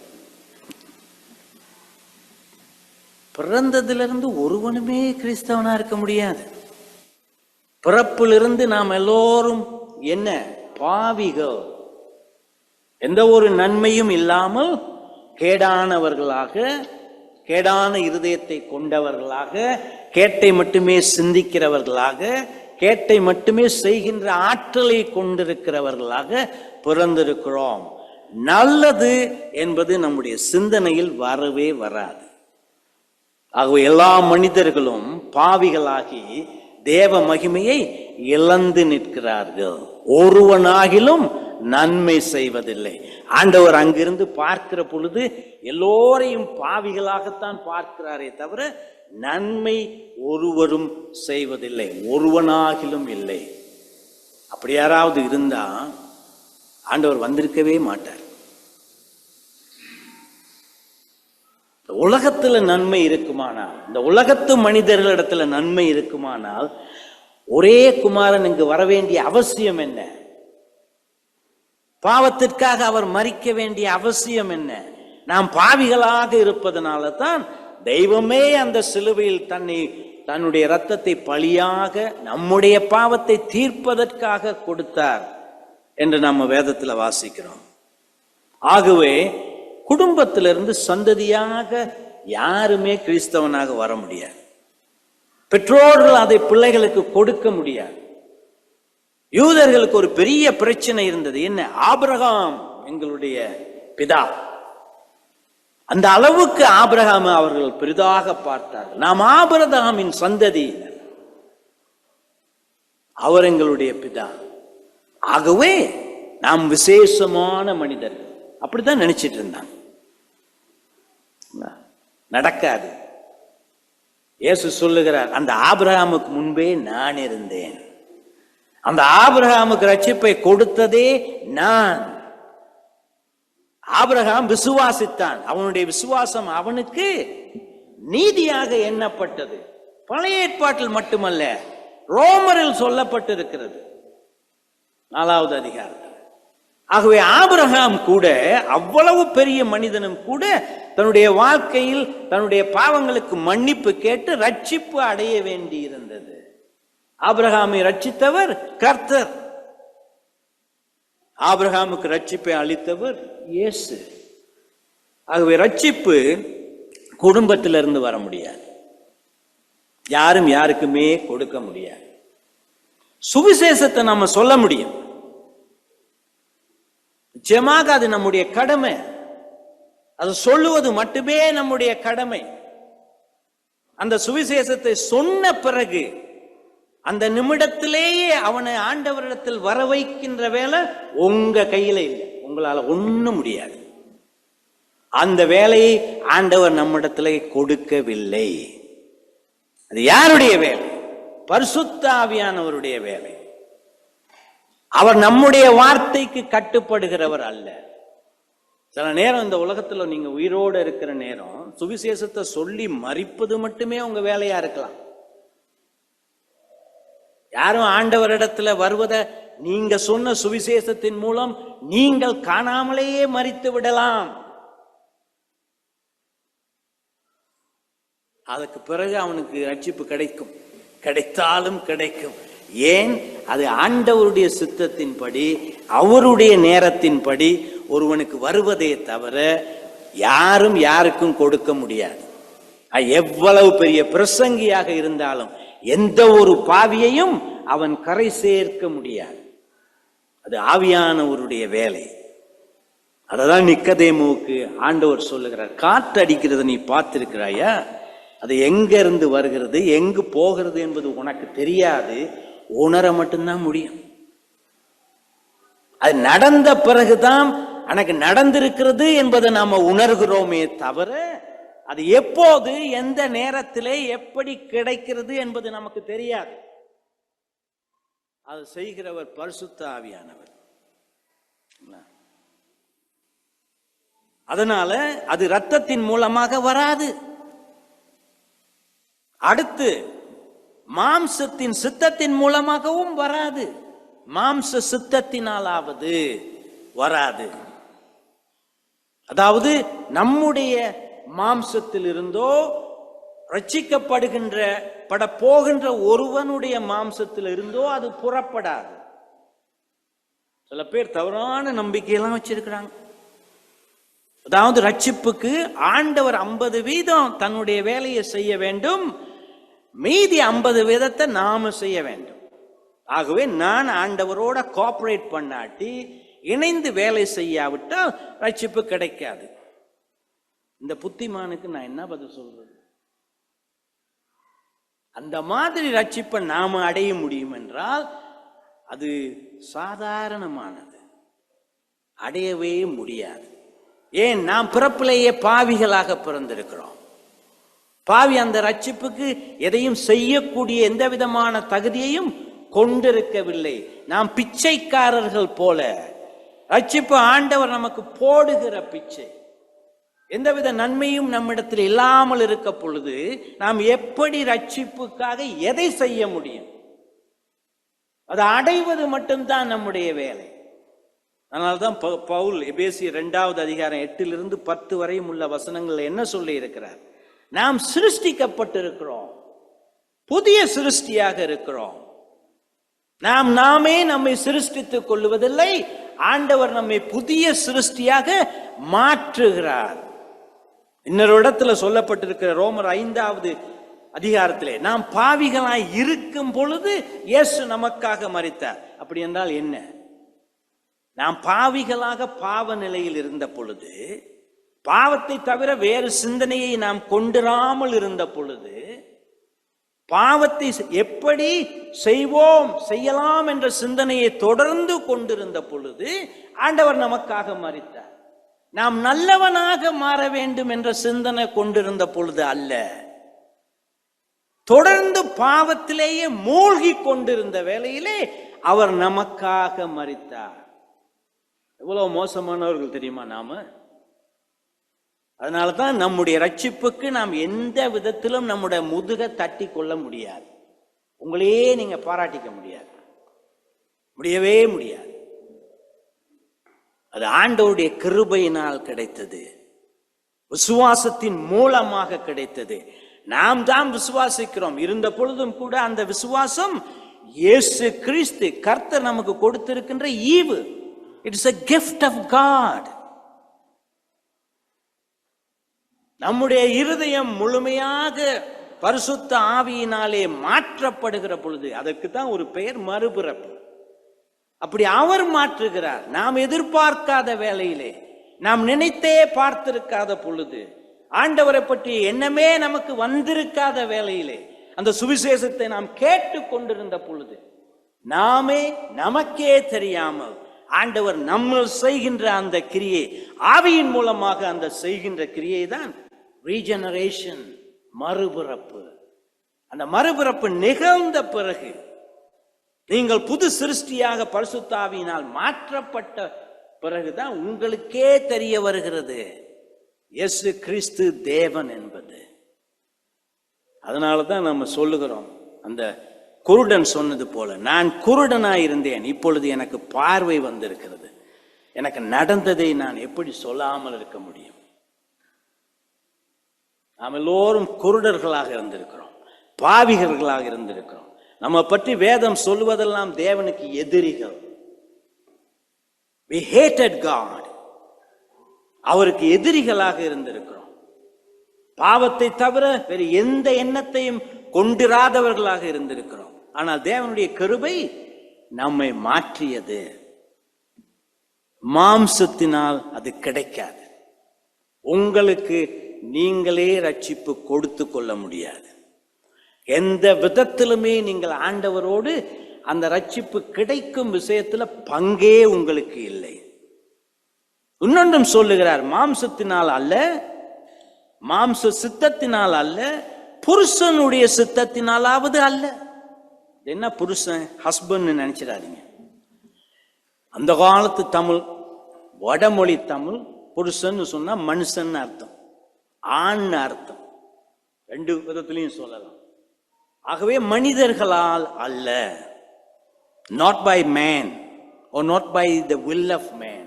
பிறந்ததிலிருந்து ஒருவனுமே கிறிஸ்தவனா இருக்க முடியாது. பிறப்பிலிருந்து நாம் எல்லோரும் என்ன பாவிகள், எந்த ஒரு நன்மையும் இல்லாமல் கேடானவர்களாக, கேடான இருதயத்தை கொண்டவர்களாக, கேட்டை மட்டுமே சிந்திக்கிறவர்களாக, கேட்டை மட்டுமே செய்கின்ற ஆற்றலை கொண்டிருக்கிறவர்களாக பிறந்திருக்கிறோம். நல்லது என்பது நம்முடைய சிந்தனையில் வரவே வராது. ஆகவே எல்லா மனிதர்களும் பாவிகளாகி தேவ மகிமையை இழந்து நிற்கிறார்கள். ஒருவனாகிலும் நன்மை செய்வதில்லை. ஆண்டவர் அங்கிருந்து பார்க்கிற பொழுது எல்லோரையும் பாவிகளாகத்தான் பார்க்கிறாரே தவிர நன்மை ஒருவரும் செய்வதில்லை, ஒருவனாகிலும் இல்லை. அப்படி யாராவது இருந்தா ஆண்டவர் வந்திருக்கவே மாட்டார். உலகத்துல நன்மை இருக்குமானால், இந்த உலகத்து மனிதர்களிடத்துல நன்மை இருக்குமானால் ஒரே குமாரன் இங்கு வர வேண்டிய அவசியம் என்ன? பாவத்திற்காக அவர் மரிக்க வேண்டிய அவசியம் என்ன? நாம் பாவிகளாக இருப்பதனால தான் தெய்வமே அந்த சிலுவையில் தன்னுடைய இரத்தத்தை பலியாக நம்முடைய பாவத்தை தீர்ப்பதற்காக கொடுத்தார் என்று நம்ம வேதத்துல வாசிக்கிறோம். ஆகவே குடும்பத்திலிருந்து சந்ததியாக யாருமே கிறிஸ்தவனாக வர முடியாது. பெற்றோர்கள் அதை பிள்ளைகளுக்கு கொடுக்க முடியாது. யூதர்களுக்கு ஒரு பெரிய பிரச்சனை இருந்தது. என்ன? ஆபிரகாம் எங்களுடைய பிதா. அந்த அளவுக்கு ஆபிரகாமை அவர்கள் பெரிதாக பார்த்தார்கள். நாம் ஆபிரகாமின் சந்ததியினர், அவர் எங்களுடைய பிதா. ஆகவே நாம் விசேஷமான மனிதர்கள் அப்படித்தான் நினைச்சிட்டு இருந்தாங்க. நடக்காது. இயேசு சொல்லுகிறார், அந்த ஆபிரகாமுக்கு முன்பே நான் இருந்தேன். அந்த ஆபிரகாமுக்கு ரட்சிப்பை கொடுத்ததே நான். ஆபிரகாம் விசுவாசித்தான். அவனுடைய விசுவாசம் அவனுக்கு நீதியாக எண்ணப்பட்டது. பழைய ஏற்பாட்டில் மட்டுமல்ல, ரோமரில் சொல்லப்பட்டிருக்கிறது 4வது அதிகாரத்தில். ஆகவே ஆபிரகாம் கூட, அவ்வளவு பெரிய மனிதனும் கூட தன்னுடைய வாழ்க்கையில் தன்னுடைய பாவங்களுக்கு மன்னிப்பு கேட்டு ரட்சிப்பு அடைய வேண்டி இருந்தது. ஆபிரகாமை ரட்சித்தவர் கர்த்தர். ஆபிரகாமுக்கு ரட்சிப்பை அளித்தவர் இயேசு. ஆகவே ரட்சிப்பு குடும்பத்திலிருந்து வர முடியாது, யாரும் யாருக்குமே கொடுக்க முடியாது. சுவிசேஷத்தை நம்ம சொல்ல முடியும், நிச்சயமாக அது நம்முடைய கடமை. அது சொல்லுவது மட்டுமே நம்முடைய கடமை. அந்த சுவிசேஷத்தை சொன்ன பிறகு அந்த நிமிடத்திலேயே அவனை ஆண்டவரிடத்தில் வர வைக்கின்ற வேலை உங்க கையில இல்லை, உங்களால ஒண்ணும் முடியாது. அந்த வேலையை ஆண்டவர் நம்மிடத்திலே கொடுக்கவில்லை. அது யாருடைய வேலை? பரிசுத்த ஆவியானவருடைய வேலை. அவர் நம்முடைய வார்த்தைக்கு கட்டுப்படுகிறவர் அல்ல. சில நேரம் இந்த உலகத்துல நீங்க உயிரோடு இருக்கிற நேரம் சுவிசேஷத்தை சொல்லி மறிப்பது மட்டுமே உங்க வேலையா இருக்கலாம். யாரும் ஆண்டவரிடத்துல வருவதை நீங்க சொன்ன சுவிசேஷத்தின் மூலம் நீங்கள் காணாமலேயே மறித்து விடலாம். அதுக்கு பிறகு அவனுக்கு ரட்சிப்பு கிடைக்கும், கிடைத்தாலும் கிடைக்கும். ஏன்? அது ஆண்டவருடைய சித்தத்தின்படி, அவருடைய நேரத்தின்படி ஒருவனுக்கு வருவதே தவிர யாரும் யாருக்கும் கொடுக்க முடியாது. எவ்வளவு பெரிய பிரசங்கியாக இருந்தாலும் எந்த ஒரு பாவியையும் அவன் கரை சேர்க்க முடியாது. அது ஆவியானவருடைய வேலை. அததான் நிக்கதேமுவுக்கு ஆண்டவர் சொல்லுகிறார், காற்று அடிக்கிறது நீ பார்த்திருக்கிறாயா? அது எங்க இருந்து வருகிறது, எங்கு போகிறது என்பது உனக்கு தெரியாது, உணர மட்டும்தான் முடியும். அது நடந்த பிறகுதான் எனக்கு நடந்திருக்கிறது என்பதை நாம உணர்கிறோமே தவிர அது எப்போது, எந்த நேரத்திலே, எப்படி கிடைக்கிறது என்பது நமக்கு தெரியாது. அது செய்கிறவர் பரிசுத்த ஆவியானவர். அதனால அது இரத்தத்தின் மூலமாக வராது. அடுத்து மாம்சத்தின் சித்தத்தின் மூலமாகவும் வராது. மாம்ச சித்தத்தினாலாவது வராது. அதாவது நம்முடைய மாம்சத்தில் இருந்தோ ரட்சிக்கப்படுகின்ற போகின்ற ஒருவனுடைய மாம்சத்தில் இருந்தோ அது புறப்படாது. சில பேர் தவறான நம்பிக்கையெல்லாம் வச்சிருக்கிறாங்க. அதாவது ரட்சிப்புக்கு ஆண்டவர் 50% தன்னுடைய வேலையை செய்ய வேண்டும், மீதி 50% நாம செய்ய வேண்டும். ஆகவே நான் ஆண்டவரோட கோஆபரேட் பண்ணாட்டி, இணைந்து வேலை செய்யாவிட்டால் ரட்சிப்பு கிடைக்காது. இந்த புத்திமானுக்கு நான் என்ன பதில் சொல்றது? அந்த மாதிரி ரட்சிப்பை நாம அடைய முடியும் என்றால் அது சாதாரணமானது, அடையவே முடியாது. ஏன்? நாம் பிறப்பிலேயே பாவிகளாக பிறந்திருக்கிறோம். பாவி அந்த ரட்சிப்புக்கு எதையும் செய்யக்கூடிய எந்த விதமான தகுதியையும் கொண்டிருக்கவில்லை. நாம் பிச்சைக்காரர்கள் போல, ரட்சிப்பு ஆண்டவர் நமக்கு போடுகிற பிச்சை. எந்தவித நன்மையும் நம்மிடத்தில் இல்லாமல் இருக்க பொழுது நாம் எப்படி ரட்சிப்புக்காக எதை செய்ய முடியும்? அதை அடைவது மட்டும்தான் நம்முடைய வேலை. அதனால்தான் பவுல் எபேசியர் 2வது அதிகாரம் 8 - 10 வரையும் உள்ள வசனங்கள் என்ன சொல்லி இருக்கிறார்? நாம் சிருஷ்டிக்கப்பட்டிருக்கிறோம், புதிய சிருஷ்டியாக இருக்கிறோம். நாமே நம்மை சிருஷ்டித்துக் கொள்வதில்லை, ஆண்டவர் நம்மை புதிய சிருஷ்டியாக மாற்றுகிறார். இன்னொரு இடத்துல சொல்லப்பட்டிருக்கிற ரோமர் 5வது அதிகாரத்திலே நாம் பாவிகளாய் இருக்கும் பொழுது இயேசு நமக்காக மரித்தார். அப்படி என்றால் என்ன? நாம் பாவிகளாக பாவ நிலையில் இருந்த பொழுது, பாவத்தை தவிர வேறு சிந்தனையை நாம் கொண்டிராமல் இருந்த பொழுது, பாவத்தை எப்படி செய்யலாம் என்ற சிந்தனையை தொடர்ந்து கொண்டிருந்த பொழுது ஆண்டவர் நமக்காக மரித்தார். நாம் நல்லவனாக மாற வேண்டும் என்ற சிந்தனை கொண்டிருந்த பொழுது அல்ல, தொடர்ந்து பாவத்திலேயே மூழ்கி கொண்டிருந்த வேளையிலே அவர் நமக்காக மரித்தார். எவ்வளவு மோசமானவர்கள் தெரியுமா நாம? அதனால தான் நம்முடைய ரட்சிப்புக்கு நாம் எந்த விதத்திலும் நம்முடைய முதுக தட்டி கொள்ள முடியாது. உங்களையே நீங்க பாராட்டிக்க முடியாது, முடியவே முடியாது. அது ஆண்டவருடைய கிருபையினால் கிடைத்தது, விசுவாசத்தின் மூலமாக கிடைத்தது. நாம் தான் விசுவாசிக்கிறோம். இருந்த பொழுதும் கூட அந்த விசுவாசம் இயேசு கிறிஸ்து கர்த்தர் நமக்கு கொடுத்திருக்கின்ற ஈவு. It is a gift of God. நம்முடைய இருதயம் முழுமையாக பரிசுத்த ஆவியினாலே மாற்றப்படுகிற பொழுது, அதற்கு தான் ஒரு பெயர் மறுபிறப்பு. அப்படி அவர் மாற்றுகிறார். நாம் எதிர்பார்க்காத வேளையிலே, நாம் நினைத்தே பார்த்திருக்காத பொழுது, ஆண்டவரை பற்றி எண்ணமே நமக்கு வந்திருக்காத வேளையிலே, அந்த சுவிசேஷத்தை நாம் கேட்டு கொண்டிருந்த பொழுது, நாமே நமக்கே தெரியாமல் ஆண்டவர் நம்ம செய்கின்ற அந்த கிரியை, ஆவியின் மூலமாக அந்த செய்கின்ற கிரியை தான் ரீஜெனரேஷன், மறுபிறப்பு. அந்த மறுபிறப்பு நிகழ்ந்த பிறகு நீங்கள் புது சிருஷ்டியாக பரிசுத்த ஆவியினால் மாற்றப்பட்ட பிறகுதான் உங்களுக்கே தெரிய வருகிறது இயேசு கிறிஸ்து தேவன் என்பது. அதனாலதான் நம்ம சொல்லுகிறோம், அந்த குருடன் சொன்னது போல, நான் குருடனாய் இருந்தேன், இப்பொழுது எனக்கு பார்வை வந்திருக்கிறது. எனக்கு நடந்ததை நான் எப்படி சொல்லாமல் இருக்க முடியும்? நாம் எல்லோரும் குருடர்களாக இருந்திருக்கிறோம், பாவிகர்களாக இருந்திருக்கிறோம். நம்ம பற்றி வேதம் சொல்வதெல்லாம் தேவனுக்கு எதிரிகள். We hated God. அவருக்கு எதிரிகளாக இருந்திருக்கிறோம். பாவத்தை தவிர வேறு எந்த எண்ணத்தையும் கொண்டிராதவர்களாக இருந்திருக்கிறோம். ஆனால் தேவனுடைய கிருபை நம்மை மாற்றியது. மாம்சத்தினால் அது கிடைக்காது. உங்களுக்கு நீங்களே ரட்சிப்பு கொடுத்து கொள்ள முடியாது. எந்த விதத்திலுமே நீங்கள் ஆண்டவரோடு அந்த ரட்சிப்பு கிடைக்கும் விஷயத்துல பங்கே உங்களுக்கு இல்லை. இன்னொன்றும் சொல்லுகிறார், மாம்சத்தினால் அல்ல, மாம்ச சித்தத்தினால் அல்ல, புருஷனுடைய சித்தத்தினாலாவது அல்ல. என்ன புருஷன், ஹஸ்பண்ட் நினைச்சிடாதீங்க. அந்த காலத்து தமிழ், வடமொழி தமிழ், புருஷன் சொன்னா மனுஷன் அர்த்தம், ஆண் அர்த்தம், ரெண்டு விதத்திலையும் சொல்லலாம். ஆகவே மனிதர்களால் அல்ல, not by man or not by the will of man,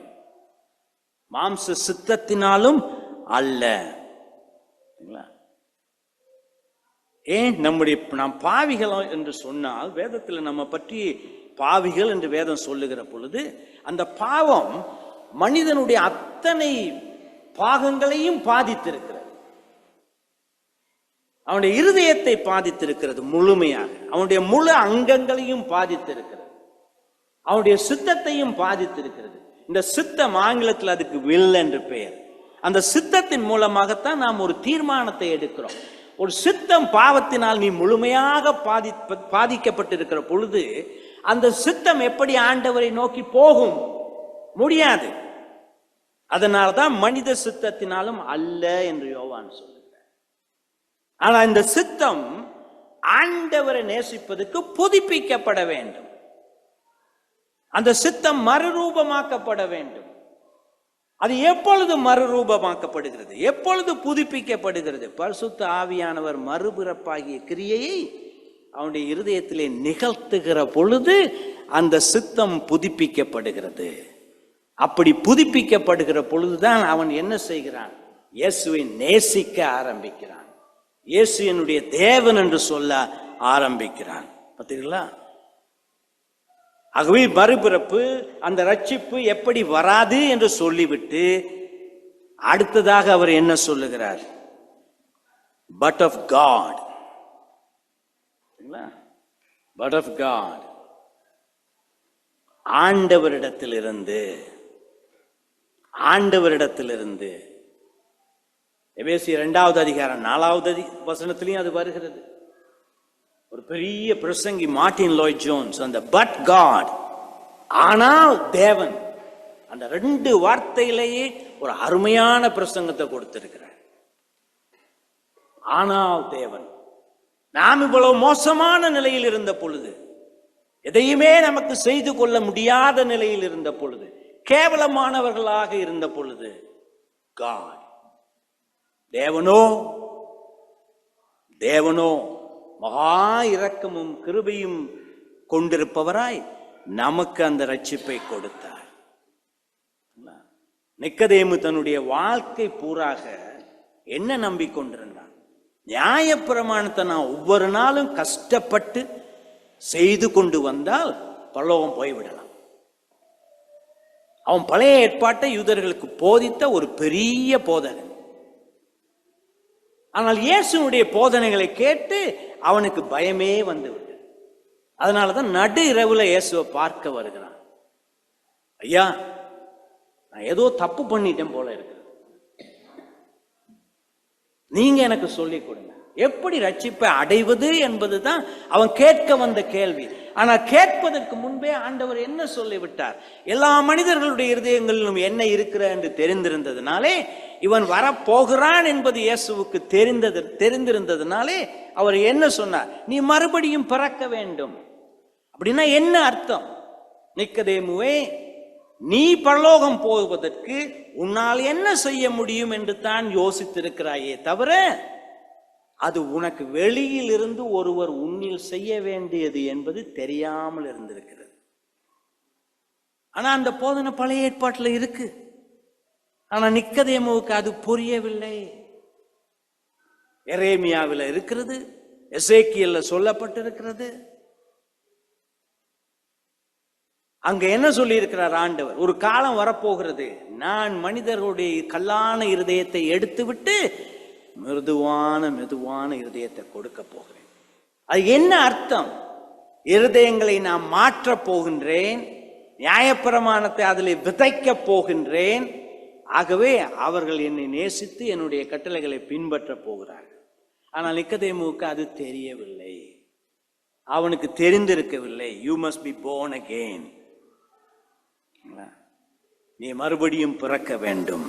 மாம்ச சித்தத்தினாலும் அல்ல. ஏன் நாம் பாவிகள் என்று சொன்னால், வேதத்தில் நம்ம பற்றி பாவிகள் என்று வேதம் சொல்லுகிற பொழுது, அந்த பாவம் மனிதனுடைய அத்தனை பாகங்களையும் பாதித்திருக்கிறது. அவனுடைய இருதயத்தை பாதித்திருக்கிறது முழுமையாக, அவனுடைய முழு அங்கங்களையும் பாதித்திருக்கிறது, அவனுடைய சித்தத்தையும் பாதித்திருக்கிறது. இந்த சித்தம், ஆங்கிலத்தில் அதுக்கு வில் என்று பெயர். அந்த சித்தத்தின் மூலமாகத்தான் நாம் ஒரு தீர்மானத்தை எடுக்கிறோம். ஒரு சித்தம் பாவத்தினால் நீ முழுமையாக பாதிக்கப்பட்டிருக்கிற பொழுது அந்த சித்தம் எப்படி ஆண்டவரை நோக்கி போகும்? முடியாது. அதனால்தான் மனித சித்தத்தினாலும் அல்ல என்று யோவான் சொல்லுகிறார். ஆனா இந்த சித்தம் ஆண்டவரை நேசிப்பதற்கு புதுப்பிக்கப்பட வேண்டும். அந்த சித்தம் மறுரூபமாக்கப்பட வேண்டும். அது எப்பொழுது மறுரூபமாக்கப்படுகிறது, எப்பொழுது புதுப்பிக்கப்படுகிறது? பரிசுத்த ஆவியானவர் மறுபிறப்பாகிய கிரியையை அவனுடைய இருதயத்திலே நிகழ்த்துகிற பொழுது அந்த சித்தம் புதுப்பிக்கப்படுகிறது. அப்படி புதுப்பிக்கப்படுகிற பொழுதுதான் அவன் என்ன செய்கிறான்? இயேசுவை நேசிக்க ஆரம்பிக்கிறான். இயேசு என்னுடைய தேவன் என்று சொல்ல ஆரம்பிக்கிறான். பார்த்தீங்களா? ஆகவே மறுபிறப்பு, அந்த ரட்சிப்பு எப்படி வராது என்று சொல்லிவிட்டு அடுத்ததாக அவர் என்ன சொல்லுகிறார்? But of God. But of God, ஆண்டவரிடத்திலிருந்து. ஆண்டவரிடத்திலிருந்து எபேசியர் 2வது அதிகாரம் 4வது வசனத்திலையும் அது வருகிறது. ஒரு பெரிய பிரசங்கி மார்ட்டின் லாய்ட் ஜோன்ஸ் அந்த பட் காட், ஆனால் தேவன், அந்த 2 வார்த்தையிலேயே ஒரு அருமையான பிரசங்கத்தை கொடுத்திருக்கிறார். ஆனால் தேவன், நாம் இவ்வளவு மோசமான நிலையில் இருந்த பொழுது, எதையுமே நமக்கு செய்து கொள்ள முடியாத நிலையில் இருந்த பொழுது, கேவலமானவர்களாக இருந்த பொழுது, God தேவனோ மகா இரக்கமும் கிருபையும் கொண்டிருப்பவராய் நமக்கு அந்த ரட்சிப்பை கொடுத்தார். நிக்கதேமு தன்னுடைய வாழ்க்கை பூராக என்ன நம்பிக்கொண்டிருந்தான்? நியாயப்பிரமாணத்தை நான் ஒவ்வொரு நாளும் கஷ்டப்பட்டு செய்து கொண்டு வந்தால் பரலோகம் போய்விடலாம். அவன் பழைய ஏற்பாட்டை யூதர்களுக்கு போதித்த ஒரு பெரிய போதகன். ஆனால் இயேசுனுடைய போதனைகளை கேட்டு அவனுக்கு பயமே வந்துவிட்டது. அதனாலதான் நடு இரவுல இயேசுவை பார்க்க வருகிறான். ஐயா, நான் ஏதோ தப்பு பண்ணிட்டேன் போல இருக்கு, நீங்க எனக்கு சொல்லிக் கொடுங்க, எப்படி ரட்சிப்பை அடைவது என்பதுதான் அவன் கேட்க வந்த கேள்வி. ஆனால் கேட்பதற்கு முன்பே ஆண்டவர் என்ன சொல்லிவிட்டார்? எல்லா மனிதர்களுடைய இருதயங்களிலும் என்ன இருக்கிற என்று தெரிந்திருந்ததுனாலே, இவன் வரப்போகிறான் என்பது இயேசுவுக்கு தெரிந்திருந்ததுனாலே அவர் என்ன சொன்னார்? நீ மறுபடியும் பிறக்க வேண்டும். அப்படின்னா என்ன அர்த்தம்? நிக்கதேமுவே, நீ பரலோகம் போவதற்கு உன்னால் என்ன செய்ய முடியும் என்று தான் யோசித்திருக்கிறாயே தவிர, அது உனக்கு வெளியில் இருந்து ஒருவர் உன்னில் செய்ய வேண்டியது என்பது தெரியாமல் இருந்திருக்கிறது. ஆனா அந்த போதனை பழைய ஏற்பாட்டில் இருக்கு. ஆனா நிக்கதேமுவுக்கு அது புரியவில்லை. எரேமியாவில் இருக்கிறது, எசேக்கியேல்ல சொல்லப்பட்டிருக்கிறது. அங்க என்ன சொல்லி இருக்கிறார் ஆண்டவர்? ஒரு காலம் வரப்போகிறது, நான் மனிதர்களுடைய கல்லான இருதயத்தை எடுத்து விட்டு மெதுவான இருதயத்தை கொடுக்க போகிறேன். அது என்ன அர்த்தம்? இருதயங்களை நான் மாற்றப் போகின்றேன், நியாயப்பிரமாணத்தை அதில் விதைக்க போகின்றேன். ஆகவே அவர்கள் என்னை நேசித்து என்னுடைய கட்டளைகளை பின்பற்ற போகிறார்கள். ஆனால் நிக்கதேமுவுக்கு அது தெரியவில்லை, அவனுக்கு தெரிந்திருக்கவில்லை. You must be born again. நீ மறுபடியும் பிறக்க வேண்டும்.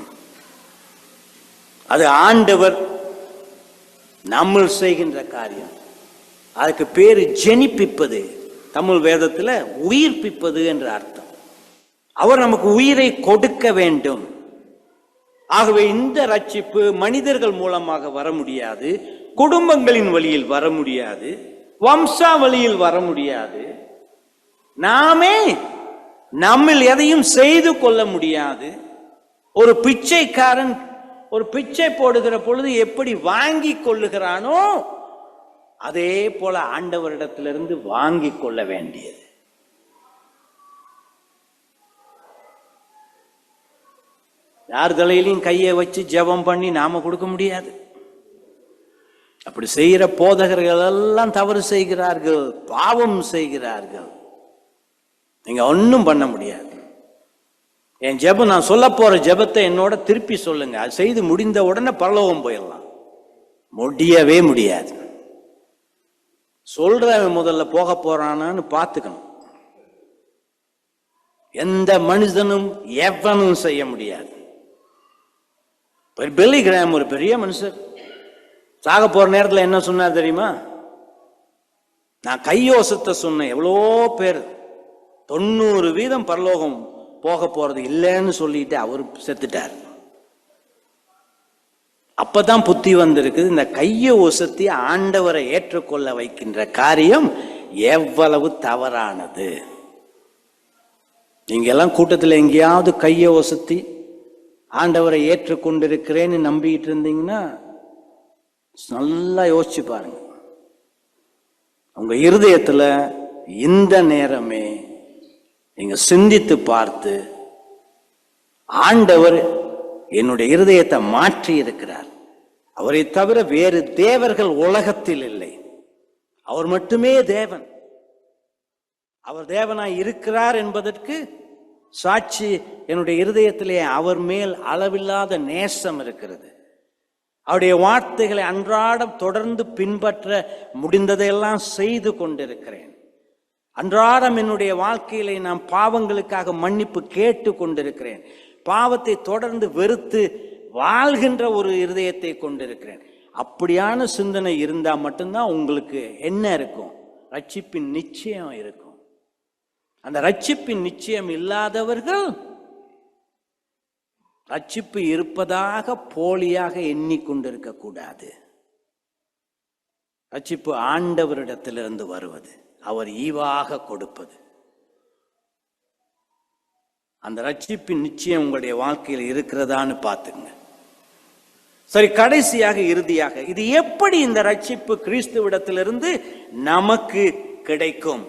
அது ஆண்டவர் நம்ம செய்கின்ற காரியம். அதுக்கு பேரு ஜெனிப்பிப்பது. தமிழ் வேதத்துல உயிர்ப்பிப்பது என்ற அர்த்தம். அவர் நமக்கு உயிரை கொடுக்க வேண்டும். ஆகவே இந்த ரட்சிப்பு மனிதர்கள் மூலமாக வர முடியாது, குடும்பங்களின் வழியில் வர முடியாது, வம்சாவளியில் வர முடியாது, நாமே நம்மில் எதையும் செய்து கொள்ள முடியாது. ஒரு பிச்சைக்காரன் ஒரு பிச்சை போடுகிற பொழுது எப்படி வாங்கி கொள்ளுகிறானோ அதே போல ஆண்டவரிடத்திலிருந்து வாங்கி கொள்ள வேண்டியது. யார் தலையிலையும் கையை வச்சு ஜெபம் பண்ணி நாம கொடுக்க முடியாது. அப்படி செய்கிற போதகர்கள் எல்லாம் தவறு செய்கிறார்கள், பாவம் செய்கிறார்கள். நீங்க ஒன்னும் பண்ண முடியாது. என் ஜெபம், நான் சொல்ல போற ஜெபத்தை என்னோட திருப்பி சொல்லுங்க, அது செய்து முடிந்த உடனே பரலோகம் போயிடலாம். முடியவே முடியாது. சொல்றவன் முதல்ல போக போறானான்னு பார்த்துக்கணும். எந்த மனுஷனும் எவனும் செய்ய முடியாது. பில்லி கிராம் ஒரு பெரிய மனுஷர் சாக போற நேரத்தில் என்ன சொன்னார் தெரியுமா? நான் கையோசத்தை சொன்னேன். எவ்வளோ பேர் 90% பரலோகம் போக போறது இல்லைன்னு சொல்லிட்டு அவர் செத்துட்டார். அப்பதான் புத்தி வந்திருக்கு, இந்த கையை ஒசத்தி ஆண்டவரை ஏற்றுக்கொள்ள வைக்கின்ற காரியம் எவ்வளவு தவறானது. நீங்க எல்லாம் கூட்டத்தில் எங்கேயாவது கையை ஒசத்தி ஆண்டவரை ஏற்றுக்கொண்டிருக்கிறேன்னு நம்பிட்டு இருந்தீங்கன்னா நல்லா யோசிச்சு பாருங்க. உங்க இருதயத்துல இந்த நேரமே நீங்க சிந்தித்து பார்த்து, ஆண்டவர் என்னுடைய இருதயத்தை மாற்றி இருக்கிறார், அவரை தவிர வேறு தேவர்கள் உலகத்தில் இல்லை, அவர் மட்டுமே தேவன், அவர் தேவனாய் இருக்கிறார் என்பதற்கு சாட்சி என்னுடைய இருதயத்திலே அவர் மேல் அளவில்லாத நேசம் இருக்கிறது. அவருடைய வார்த்தைகளை அன்றாடம் தொடர்ந்து பின்பற்ற முடிந்ததையெல்லாம் செய்து கொண்டிருக்கிறேன். அன்றாடம் என்னுடைய வாழ்க்கையிலே நான் பாவங்களுக்காக மன்னிப்பு கேட்டு கொண்டிருக்கிறேன். பாவத்தை தொடர்ந்து வெறுத்து வாழ்கின்ற ஒரு இருதயத்தை கொண்டிருக்கிறேன். அப்படியான சிந்தனை இருந்தா மட்டும்தான் உங்களுக்கு என்ன இருக்கும்? ரட்சிப்பின் நிச்சயம் இருக்கும். அந்த ரட்சிப்பின் நிச்சயம் இல்லாதவர்கள் ரட்சிப்பு இருப்பதாக போலியாக எண்ணிக்கொண்டிருக்க கூடாது. ரட்சிப்பு ஆண்டவரிடத்திலிருந்து வருவது, அவர் ஈவாக கொடுப்பது. அந்த ரட்சிப்பின் நிச்சயம் உங்களுடைய வாழ்க்கையில் இருக்கிறதான்னு பார்த்துங்க. சரி, கடைசியாக இறுதியாக இது எப்படி இந்த ரட்சிப்பு கிறிஸ்துவிடத்திலிருந்து நமக்கு கிடைக்கும்?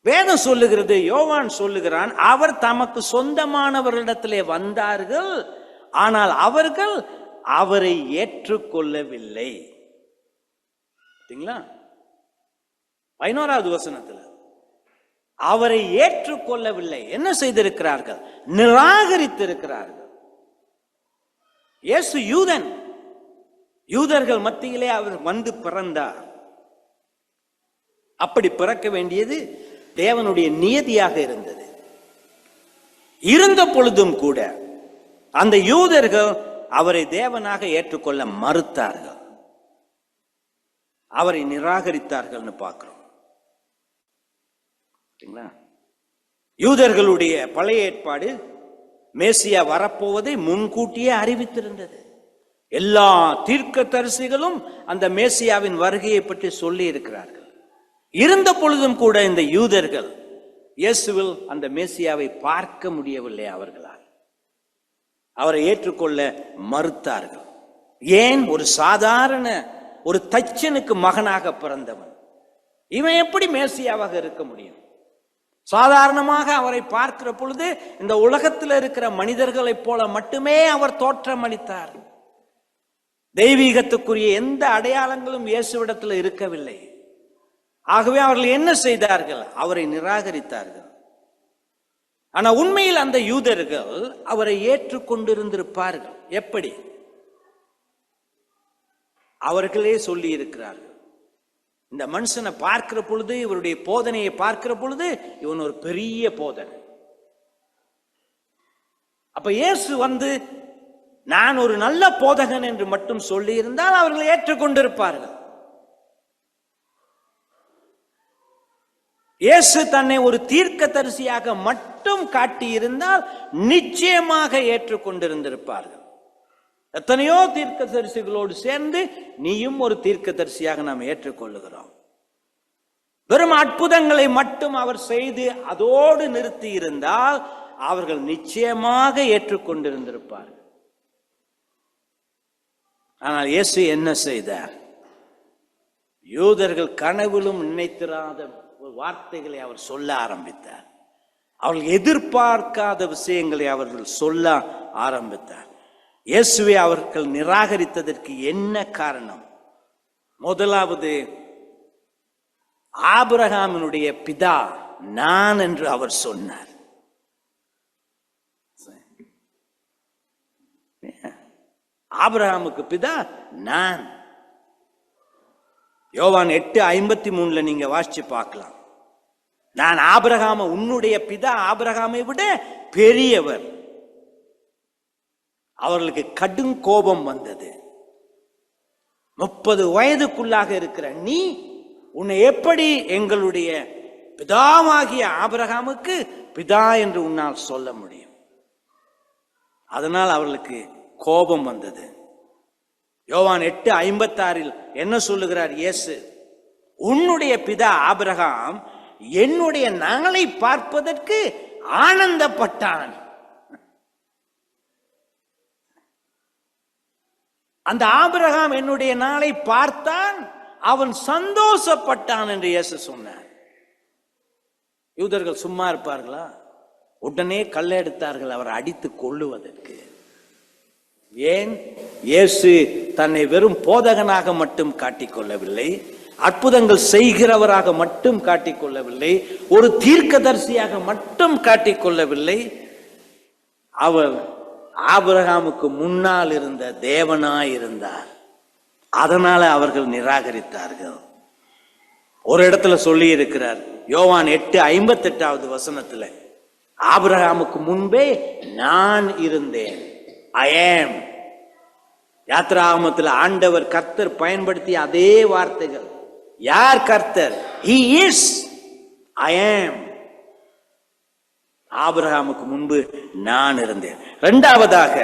வேதம் சொல்லுகிறது, யோவான் சொல்லுகிறான், அவர் தமக்கு சொந்தமானவர்களிடத்திலே வந்தார்கள், ஆனால் அவர்கள் அவரை ஏற்றுக்கொள்ளவில்லை. 11வது வசனத்தில் அவரை ஏற்றுக்கொள்ளவில்லை. என்ன செய்திருக்கிறார்கள்? நிராகரித்திருக்கிறார்கள். இயேசு யூதன், யூதர்கள் மத்தியிலே அவர் வந்து பிறந்தார். அப்படி பிறக்க வேண்டியது தேவனுடைய நியதியாக இருந்தது. இருந்த பொழுதும் கூட அந்த யூதர்கள் அவரை தேவனாக ஏற்றுக்கொள்ள மறுத்தார்கள், அவரை நிராகரித்தார்கள் பார்க்கிறோம். யூதர்களுடைய பழைய ஏற்பாடு மேசியா வரப்போவதை முன்கூட்டியே அறிவித்திருந்தது. எல்லா தீர்க்கதரிசிகளும் அந்த மேசியாவின் வருகையை பற்றி சொல்லி இருக்கிறார்கள். இருந்த பொழுதும் கூட இந்த யூதர்கள் இயேசுவில் அந்த மேசியாவை பார்க்க முடியவில்லை. அவர்களால் அவரை ஏற்றுக்கொள்ள மறுத்தார்கள். ஏன்? ஒரு சாதாரண ஒரு தச்சனுக்கு மகனாக பிறந்தவன், இவன் எப்படி மேசியாவாக இருக்க முடியும்? சாதாரணமாக அவரை பார்க்கிற பொழுது இந்த உலகத்தில் இருக்கிற மனிதர்களைப் போல மட்டுமே அவர் தோற்றமளித்தார். தெய்வீகத்துக்குரிய எந்த அடையாளங்களும் இயேசுவிடத்தில் இருக்கவில்லை. ஆகவே அவர்கள் என்ன செய்தார்கள்? அவரை நிராகரித்தார்கள். ஆனா உண்மையில் அந்த யூதர்கள் அவரை ஏற்றுக்கொண்டிருந்திருப்பார்கள். எப்படி? அவர்களே சொல்லி இருக்கிறார்கள், இந்த மனுஷனை பார்க்கிற பொழுது, இவருடைய போதனையை பார்க்கிற பொழுது, இவன் ஒரு பெரிய போதனை. அப்ப இயேசு வந்து நான் ஒரு நல்ல போதகன் என்று மட்டும் சொல்லி இருந்தால் அவர்கள் ஏற்றுக்கொண்டிருப்பார்கள். இயேசு தன்னை ஒரு தீர்க்கதரிசியாக மட்டும் காட்டியிருந்தால் நிச்சயமாக ஏற்றுக்கொண்டிருந்திருப்பார்கள். எத்தனையோ தீர்க்கதரிசிகளோடு சேர்ந்து நீயும் ஒரு தீர்க்கதரிசியாக நாம் ஏற்றுக்கொள்ளுகிறோம். வெறும் அற்புதங்களை மட்டும் அவர் செய்து அதோடு நிறுத்தி இருந்தால் அவர்கள் நிச்சயமாக ஏற்றுக்கொண்டிருந்திருப்பார்கள். ஆனால் இயேசு என்ன செய்தார்? யூதர்கள் கனவிலும் நினைத்திராத வார்த்தைகளை அவர் சொல்ல ஆரம்பித்தார். அவர்கள் எதிர்பார்க்காத விஷயங்களை அவர்கள் சொல்ல ஆரம்பித்தார். இயேசுவை அவர்கள் நிராகரித்ததற்கு என்ன காரணம்? முதலாவது, ஆபிரகாமினுடைய பிதா நான் என்று அவர் சொன்னார். ஆபிரகாமுக்கு பிதா நான். யோவான் 8:53 நீங்க வாசிச்சு பார்க்கலாம். நான் ஆபிரகாம, உன்னுடைய பிதா ஆபிரகாமை விட பெரியவர். அவர்களுக்கு கடும் கோபம் வந்தது. 30 வயதுக்குள்ளாக இருக்கிற நீ உன்னை எப்படி எங்களுடைய பிதாவாகிய ஆபிரகாமுக்கு பிதா என்று உன்னால் சொல்ல முடியும்? அதனால் அவர்களுக்கு கோபம் வந்தது. யோவான் 8:56 என்ன சொல்லுகிறார் இயேசு? உன்னுடைய பிதா ஆபிரகாம் என்னுடைய நாளை பார்ப்பதற்கு ஆனந்தப்பட்டான். அந்த ஆபிரகாம் என்னுடைய நாளை பார்த்தான், அவன் சந்தோஷப்பட்டான் என்று இயேசு சொன்னார். யூதர்கள் சும்மா இருப்பார்களா? உடனே கல்லெடுத்தார்கள் அவர் அடித்து கொள்ளுவதற்கு. ஏன்? இயேசு தன்னை வெறும் போதகனாக மட்டும் காட்டிக்கொள்ளவில்லை, அற்புதங்கள் செய்கிறவராக மட்டும் காட்டிக்கொள்ளவில்லை, ஒரு தீர்க்கதரிசியாக மட்டும் காட்டிக்கொள்ளவில்லை. அவர் ஆபிரகாமுக்கு முன்னால் இருந்த தேவனாய் இருந்தார். அதனால அவர்கள் நிராகரித்தார்கள். ஒரு இடத்துல சொல்லி இருக்கிறார், யோவான் 8:58 வசனத்துல, ஆபிரகாமுக்கு முன்பே நான் இருந்தேன். I am. யாத்திராகமத்தில் ஆண்டவர் கர்த்தர் பயன்படுத்திய அதே வார்த்தைகள். யார் கர்த்தர்? He is. I am. ஆபிரகாமுக்கு முன்பு நான் இருந்தேன். இரண்டாவதாக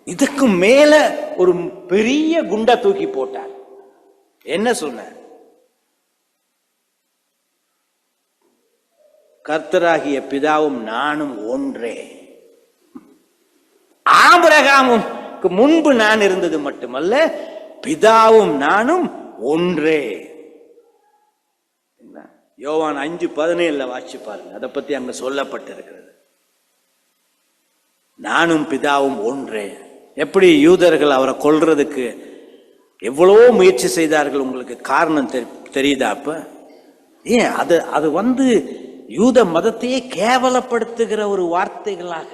இதுக்கு மேல ஒரு பெரிய குண்டா தூக்கி போட்டார். என்ன சொன்னார்? கர்த்தராகிய பிதாவும் நானும் ஒன்றே. ஆபிரகாமுக்கு முன்பு நான் இருந்தது மட்டுமல்ல, பிதாவும் நானும் ஒன்றே. யோவான் 5:17 வாசிச்சு பாருங்க, அதை பத்தி அங்க சொல்லப்பட்டிருக்கிறது. நானும் பிதாவும் ஒன்றே. எப்படி யூதர்கள் அவரை கொல்றதுக்கு எவ்வளவோ முயற்சி செய்தார்கள், உங்களுக்கு காரணம் தெரியுதா? அப்ப ஏன் அது யூத மதத்தையே கேவலப்படுத்துகிற ஒரு வார்த்தைகளாக,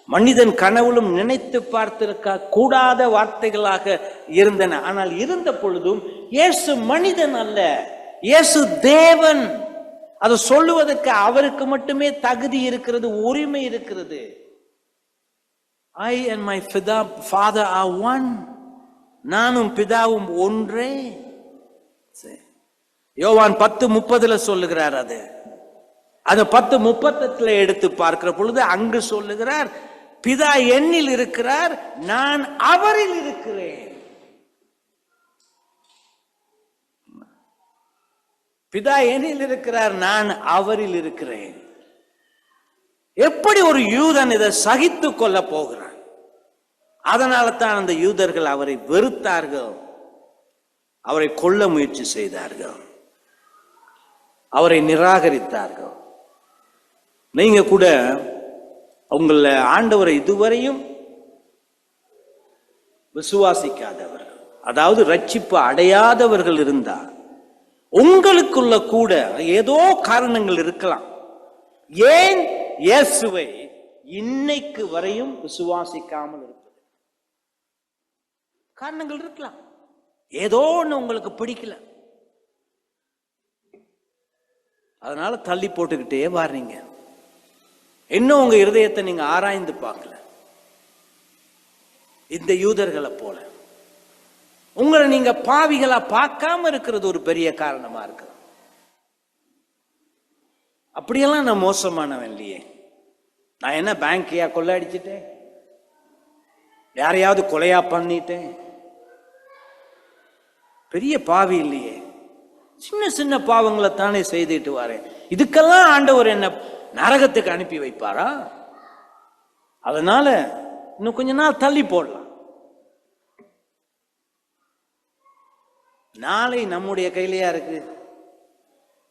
மனிதன் கனவுலும் நினைத்து பார்த்திருக்க கூடாத வார்த்தைகளாக இருந்தன. ஆனால் இருந்த பொழுதும் இயேசு மனிதன் அல்ல, இயேசு தேவன். அதை சொல்லுவதற்கு அவருக்கு மட்டுமே தகுதி இருக்கிறது, உரிமை இருக்கிறது. I and my father are one. நானும் பிதாவும் ஒன்றே. யோவான் 10:30 சொல்லுகிறார். அது 10:38 எடுத்து பார்க்கிற பொழுது அங்கு சொல்லுகிறார், பிதா என்னில் இருக்கிறார், நான் அவரில் இருக்கிறேன். பிதா என்னில் இருக்கிறார், நான் அவரில் இருக்கிறேன். எப்படி ஒரு யூதன் இதை சகித்து கொள்ள போகிறான்? அதனால தான் அந்த யூதர்கள் அவரை வெறுத்தார்கள், அவரை கொல்ல முயற்சி செய்தார்கள், அவரை நிராகரித்தார்கள். நீங்க கூட உங்கள ஆண்டவரை இதுவரையும் விசுவாசிக்காதவர்கள், அதாவது ரட்சிப்பு அடையாதவர்கள் இருந்தா, உங்களுக்குள்ள கூட ஏதோ காரணங்கள் இருக்கலாம். ஏன் இயேசுவை இன்னைக்கு வரையும் விசுவாசிக்காமல் இருப்பது? காரணங்கள் இருக்கலாம். ஏதோ ஒண்ணு உங்களுக்கு பிடிக்கல, அதனால தள்ளி போட்டுக்கிட்டே வர்றீங்க. இன்னும் உங்க இருதயத்தை நீங்க ஆராய்ந்து பார்க்கல. இந்த யூதர்களை போல உங்களை நீங்க பாவிகளா பார்க்காம இருக்கிறது ஒரு பெரிய காரணமா இருக்கு. அப்படியெல்லாம் நான் மோசமானவன் இல்லையே. நான் என்ன பேங்கையா கொள்ள அடிச்சுட்டேன்? யாரையாவது கொலையா பண்ணிட்டேன்? பெரிய பாவி இல்லையே. சின்ன சின்ன பாவங்களை தானே செய்துட்டு வரேன். இதுக்கெல்லாம் ஆண்டவர் என்ன நரகத்துக்கு அனுப்பி வைப்பாரா? அதனால இன்னும் கொஞ்ச நாள் தள்ளி போடலாம். நாளை நம்முடைய கையிலையா இருக்கு.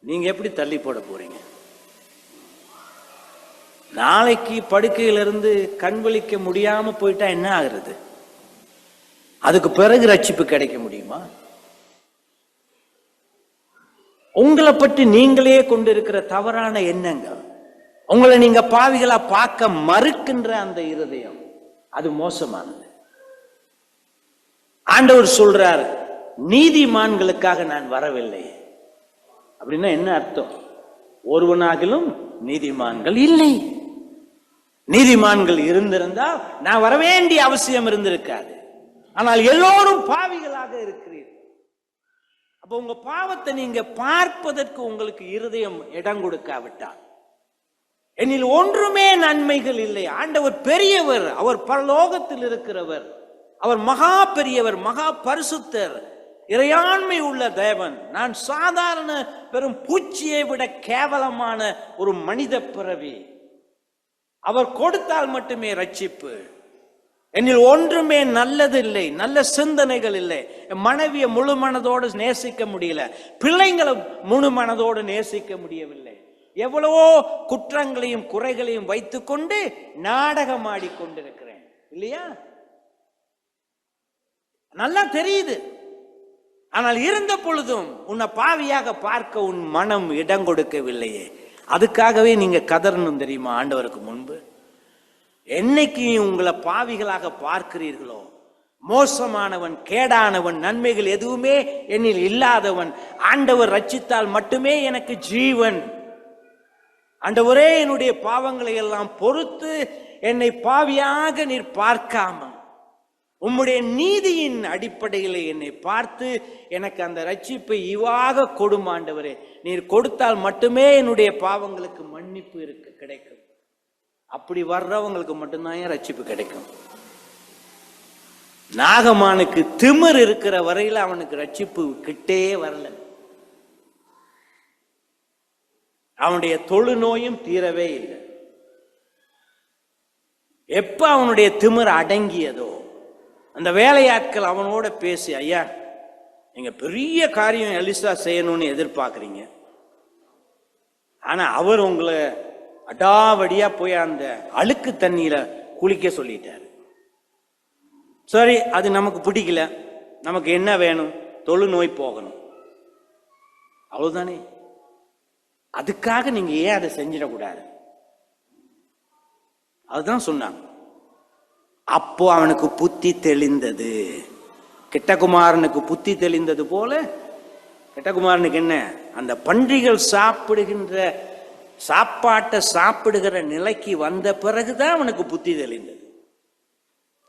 நீங்க எப்படி தள்ளி போட போறீங்க? நாளைக்கு படுக்கையிலிருந்து கண் விழிக்க முடியாம போயிட்டா என்ன ஆகுறது? அதுக்கு பிறகு ரட்சிப்பு கிடைக்க முடியுமா? உங்களை பற்றி நீங்களே கொண்டிருக்கிற தவறான எண்ணங்கள், உங்களை நீங்க பாவிகளா பார்க்க மறுக்கின்ற அந்த இருதயம், அது மோசமானது. ஆண்டவர் சொல்றார், நீதிமான்களுக்காக நான் வரவில்லை. அப்படின்னா என்ன அர்த்தம்? ஒருவனாகிலும் நீதிமான்கள் இல்லை. நீதிமான்கள் இருந்திருந்தா நான் வர வேண்டிய அவசியம் இருந்திருக்காது. ஆனால் எல்லோரும் பாவிகளாக இருக்கிறீர்கள். அப்ப உங்க பாவத்தை நீங்க பார்ப்பதற்கு உங்களுக்கு இருதயம் இடம் கொடுக்காவிட்டால், என்னில் ஒன்றுமே நன்மைகள் இல்லை. ஆண்டவர் பெரியவர், அவர் பரலோகத்தில் இருக்கிறவர், அவர் மகா பெரியவர், மகா பரிசுத்தர், இறையாண்மை உள்ள தேவன். நான் சாதாரண பெரும் பூச்சியை விட கேவலமான ஒரு மனித பிறவி. அவர் கொடுத்தால் மட்டுமே ரட்சிப்பு. என்னில் ஒன்றுமே நல்லது இல்லை, நல்ல சிந்தனைகள் இல்லை. மனைவியை முழு மனதோடு நேசிக்க முடியல, பிள்ளைங்களை முழு மனதோடு நேசிக்க முடியவில்லை. எவ்வளவோ குற்றங்களையும் குறைகளையும் வைத்துக்கொண்டு நாடகம் ஆடிக்கொண்டிருக்கிறேன் இல்லையா? நல்லா தெரியுது. ஆனால் இருந்த பொழுதும் உன்னை பாவியாக பார்க்க உன் மனம் இடம் கொடுக்கவில்லையே. அதுக்காகவே நீங்க கதறணும் தெரியுமா ஆண்டவருக்கு முன்பு. என்னைக்கு உங்களை பாவிகளாக பார்க்கிறீர்களோ, மோசமானவன், கேடானவன், நன்மைகள் எதுவுமே என்னில் இல்லாதவன், ஆண்டவர் ரட்சித்தால் மட்டுமே எனக்கு ஜீவன், ஆண்டவரே என்னுடைய பாவங்களை எல்லாம் பொறுத்து என்னை பாவியாக நீர் பார்க்காம உம்முடைய நீதியின் அடிப்படையில் என்னை பார்த்து எனக்கு அந்த ரட்சிப்பை இவாக கொடும் ஆண்டவரே. நீர் கொடுத்தால் மட்டுமே என்னுடைய பாவங்களுக்கு மன்னிப்பு கிடைக்கும். அப்படி வர்றவங்களுக்கு மட்டும்தான் ரட்சிப்பு கிடைக்கும். நாகமானுக்கு திமிர் இருக்கிற வரையில் அவனுக்கு ரட்சிப்பு கிட்டே வரல. அவனுடைய தொழுநோயும் தீரவே இல்லை. எப்ப அவனுடைய திமிர் அடங்கியதோ, அந்த வேலையாட்கள் அவனோட பேசி, ஐயா நீங்க பெரிய காரியம் எலிசா செய்யணும்னு எதிர்பார்க்குறீங்க, ஆனா அவர் உங்களை அடாவடியா போய் அந்த அழுக்கு தண்ணீர குளிக்க சொல்லிட்டாரு. சரி, அது நமக்கு பிடிக்கல, நமக்கு என்ன வேணும்? தொழுநோய் போகணும், அவ்வளவுதானே. அதுக்காக நீங்க ஏன் அதை செஞ்சிடக்கூடாது? அதுதான் சொன்னாங்க. அப்போ அவனுக்கு புத்தி தெளிந்தது. கிட்டகுமாரனுக்கு புத்தி தெளிந்தது போல, கிட்டகுமாரனுக்கு என்ன, அந்த பன்றிகள் சாப்பிடுகின்ற சாப்பாட்டை சாப்பிடுகிற நிலைக்கு வந்த பிறகுதான் அவனுக்கு புத்தி தெளிந்தது.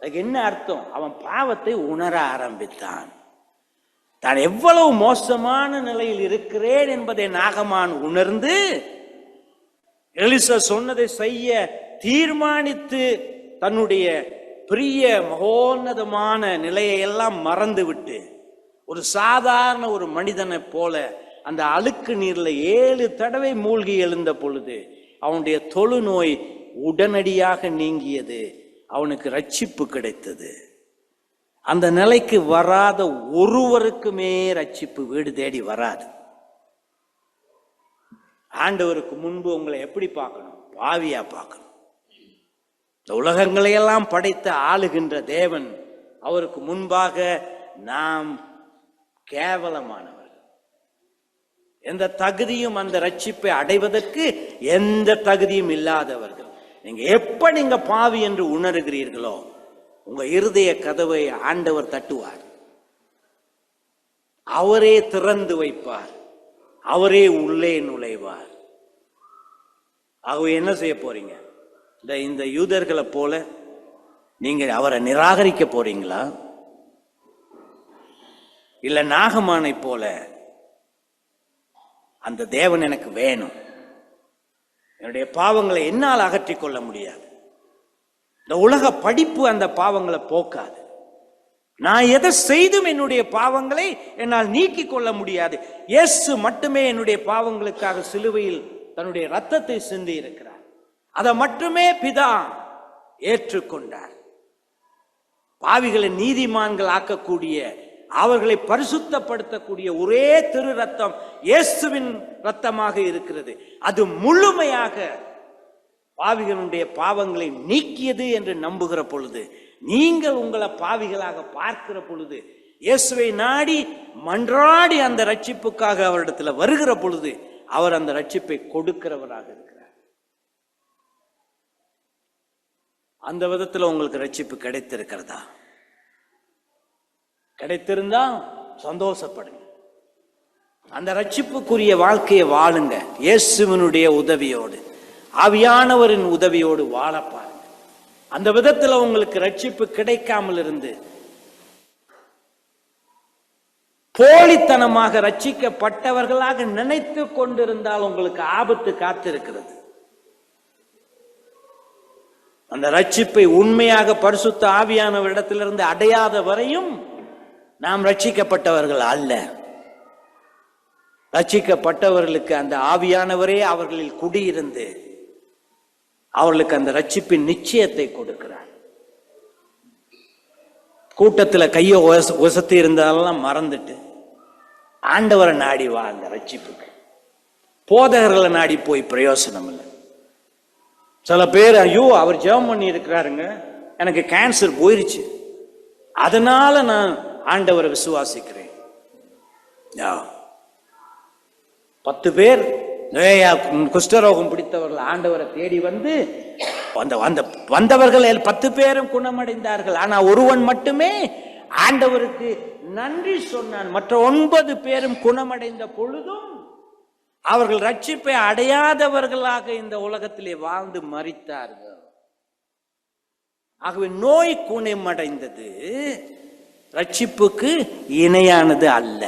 அதுக்கு என்ன அர்த்தம்? அவன் பாவத்தை உணர ஆரம்பித்தான். தான் எவ்வளவு மோசமான நிலையில் இருக்கிறேன் என்பதை நாகமான் உணர்ந்து எலிசா சொன்னதை செய்ய தீர்மானித்து தன்னுடைய பெரிய மகோன்னதமான நிலையை எல்லாம் மறந்து விட்டு ஒரு சாதாரண ஒரு மனிதனை போல அந்த அழுக்கு நீர்ல 7 தடவை மூழ்கி எழுந்த பொழுது அவனுடைய தொழுநோய் உடனடியாக நீங்கியது. அவனுக்கு ரட்சிப்பு கிடைத்தது. அந்த நிலைக்கு வராத ஒருவருக்குமே ரட்சிப்பு வீடு தேடி வராது. ஆண்டவருக்கு முன்பு உங்களை எப்படி பார்க்கணும்? பாவியா பார்க்கணும். இந்த உலகங்களையெல்லாம் படைத்து ஆளுகின்ற தேவன், அவருக்கு முன்பாக நாம் கேவலமானவர். எந்த தகுதியும் அந்த ரட்சிப்பை அடைவதற்கு எந்த தகுதியும் இல்லாதவர்கள். நீங்க பாவி என்று உணர்கிறீர்களோ, உங்க இருதய கதவை ஆண்டவர் தட்டுவார். அவரே திறந்து வைப்பார். அவரே உள்ளே நுழைவார். ஆகவே என்ன செய்ய போறீங்க? இந்த யூதர்களை போல நீங்க அவரை நிராகரிக்க போறீங்களா? இல்ல நாகமானை போல அந்த தேவன் எனக்கு வேணும், என்னுடைய பாவங்களை என்னால் அகற்றிக் கொள்ள முடியாது, இந்த உலக படிப்பு அந்த பாவங்களை போக்காது, நான் எதை செய்தும் என்னுடைய பாவங்களை என்னால் நீக்கிக் கொள்ள முடியாது, இயேசு மட்டுமே என்னுடைய பாவங்களுக்காக சிலுவையில் தன்னுடைய இரத்தத்தை சிந்தி இருக்கிறார், அதை மட்டுமே பிதா ஏற்றுக்கொண்டார். பாவிகளை நீதிமான்கள் ஆக்கக்கூடிய, அவர்களை பரிசுத்தப்படுத்தக்கூடிய ஒரே திரு ரத்தம் இயேசுவின் ரத்தமாக இருக்கிறது. அது முழுமையாக பாவிகளுடைய பாவங்களை நீக்கியது என்று நம்புகிற பொழுது, நீங்கள் உங்களை பாவிகளாக பார்க்கிற பொழுது, இயேசுவை நாடி மன்றாடி அந்த ரட்சிப்புக்காக அவரிடத்துல வருகிற பொழுது, அவர் அந்த ரட்சிப்பை கொடுக்கிறவராக இருக்கிறார். அந்த விதத்துல உங்களுக்கு ரட்சிப்பு கிடைத்திருக்கிறதா? கிடைத்திருந்தா சந்தோஷப்படுங்க. அந்த ரட்சிப்புக்குரிய வாழ்க்கையை வாழுங்க. இயேசுவினுடைய உதவியோடு, ஆவியானவரின் உதவியோடு வாழ பாருங்க. அந்த விதத்துல உங்களுக்கு ரட்சிப்பு கிடைக்காமல் இருந்து போலித்தனமாக ரட்சிக்கப்பட்டவர்களாக நினைத்து கொண்டிருந்தால் உங்களுக்கு ஆபத்து காத்திருக்கிறது. அந்த ரட்சிப்பை உண்மையாக பரிசுத்த ஆவியானவரிடத்திலிருந்து அடையாத வரையும் நாம் ரட்சிக்கப்பட்டவர்கள் அல்ல. ரட்சிக்கப்பட்டவர்களுக்கு அந்த ஆவியானவரே அவர்களில் குடியிருந்து அவர்களுக்கு அந்த ரட்சிப்பின் நிச்சயத்தை கொடுக்கிறார். கூட்டத்துல கையை உசத்தி இருந்தாலும் மறந்துட்டு ஆண்டவரை நாடி வா. அந்த ரட்சிப்புக்கு போதகர்களை நாடி போய் பிரயோசனம் இல்லை. சில பேர், ஐயோ அவர் ஜெபம் பண்ணி இருக்கிறாருங்க, எனக்கு கேன்சர் போயிருச்சு, அதனால நான் ஆண்டவரை விசுவாசிக்கிறேன். 10 பேர் குஷ்டரோகம் பிடித்தவர்கள் ஆண்டவரை தேடி வந்து வந்தவர்கள் 10 பேரும் குணமடைந்தார்கள். ஆனா ஒருவன் மட்டுமே ஆண்டவருக்கு நன்றி சொன்னான். மற்ற 9 பேரும் குணமடைந்த பொழுதும் அவர்கள் ரட்சிப்பை அடையாதவர்களாக இந்த உலகத்திலே வாழ்ந்து மரித்தார்கள். ஆகவே நோய் குணமடைந்தது ரட்சிப்புக்கு இணையானது அல்ல.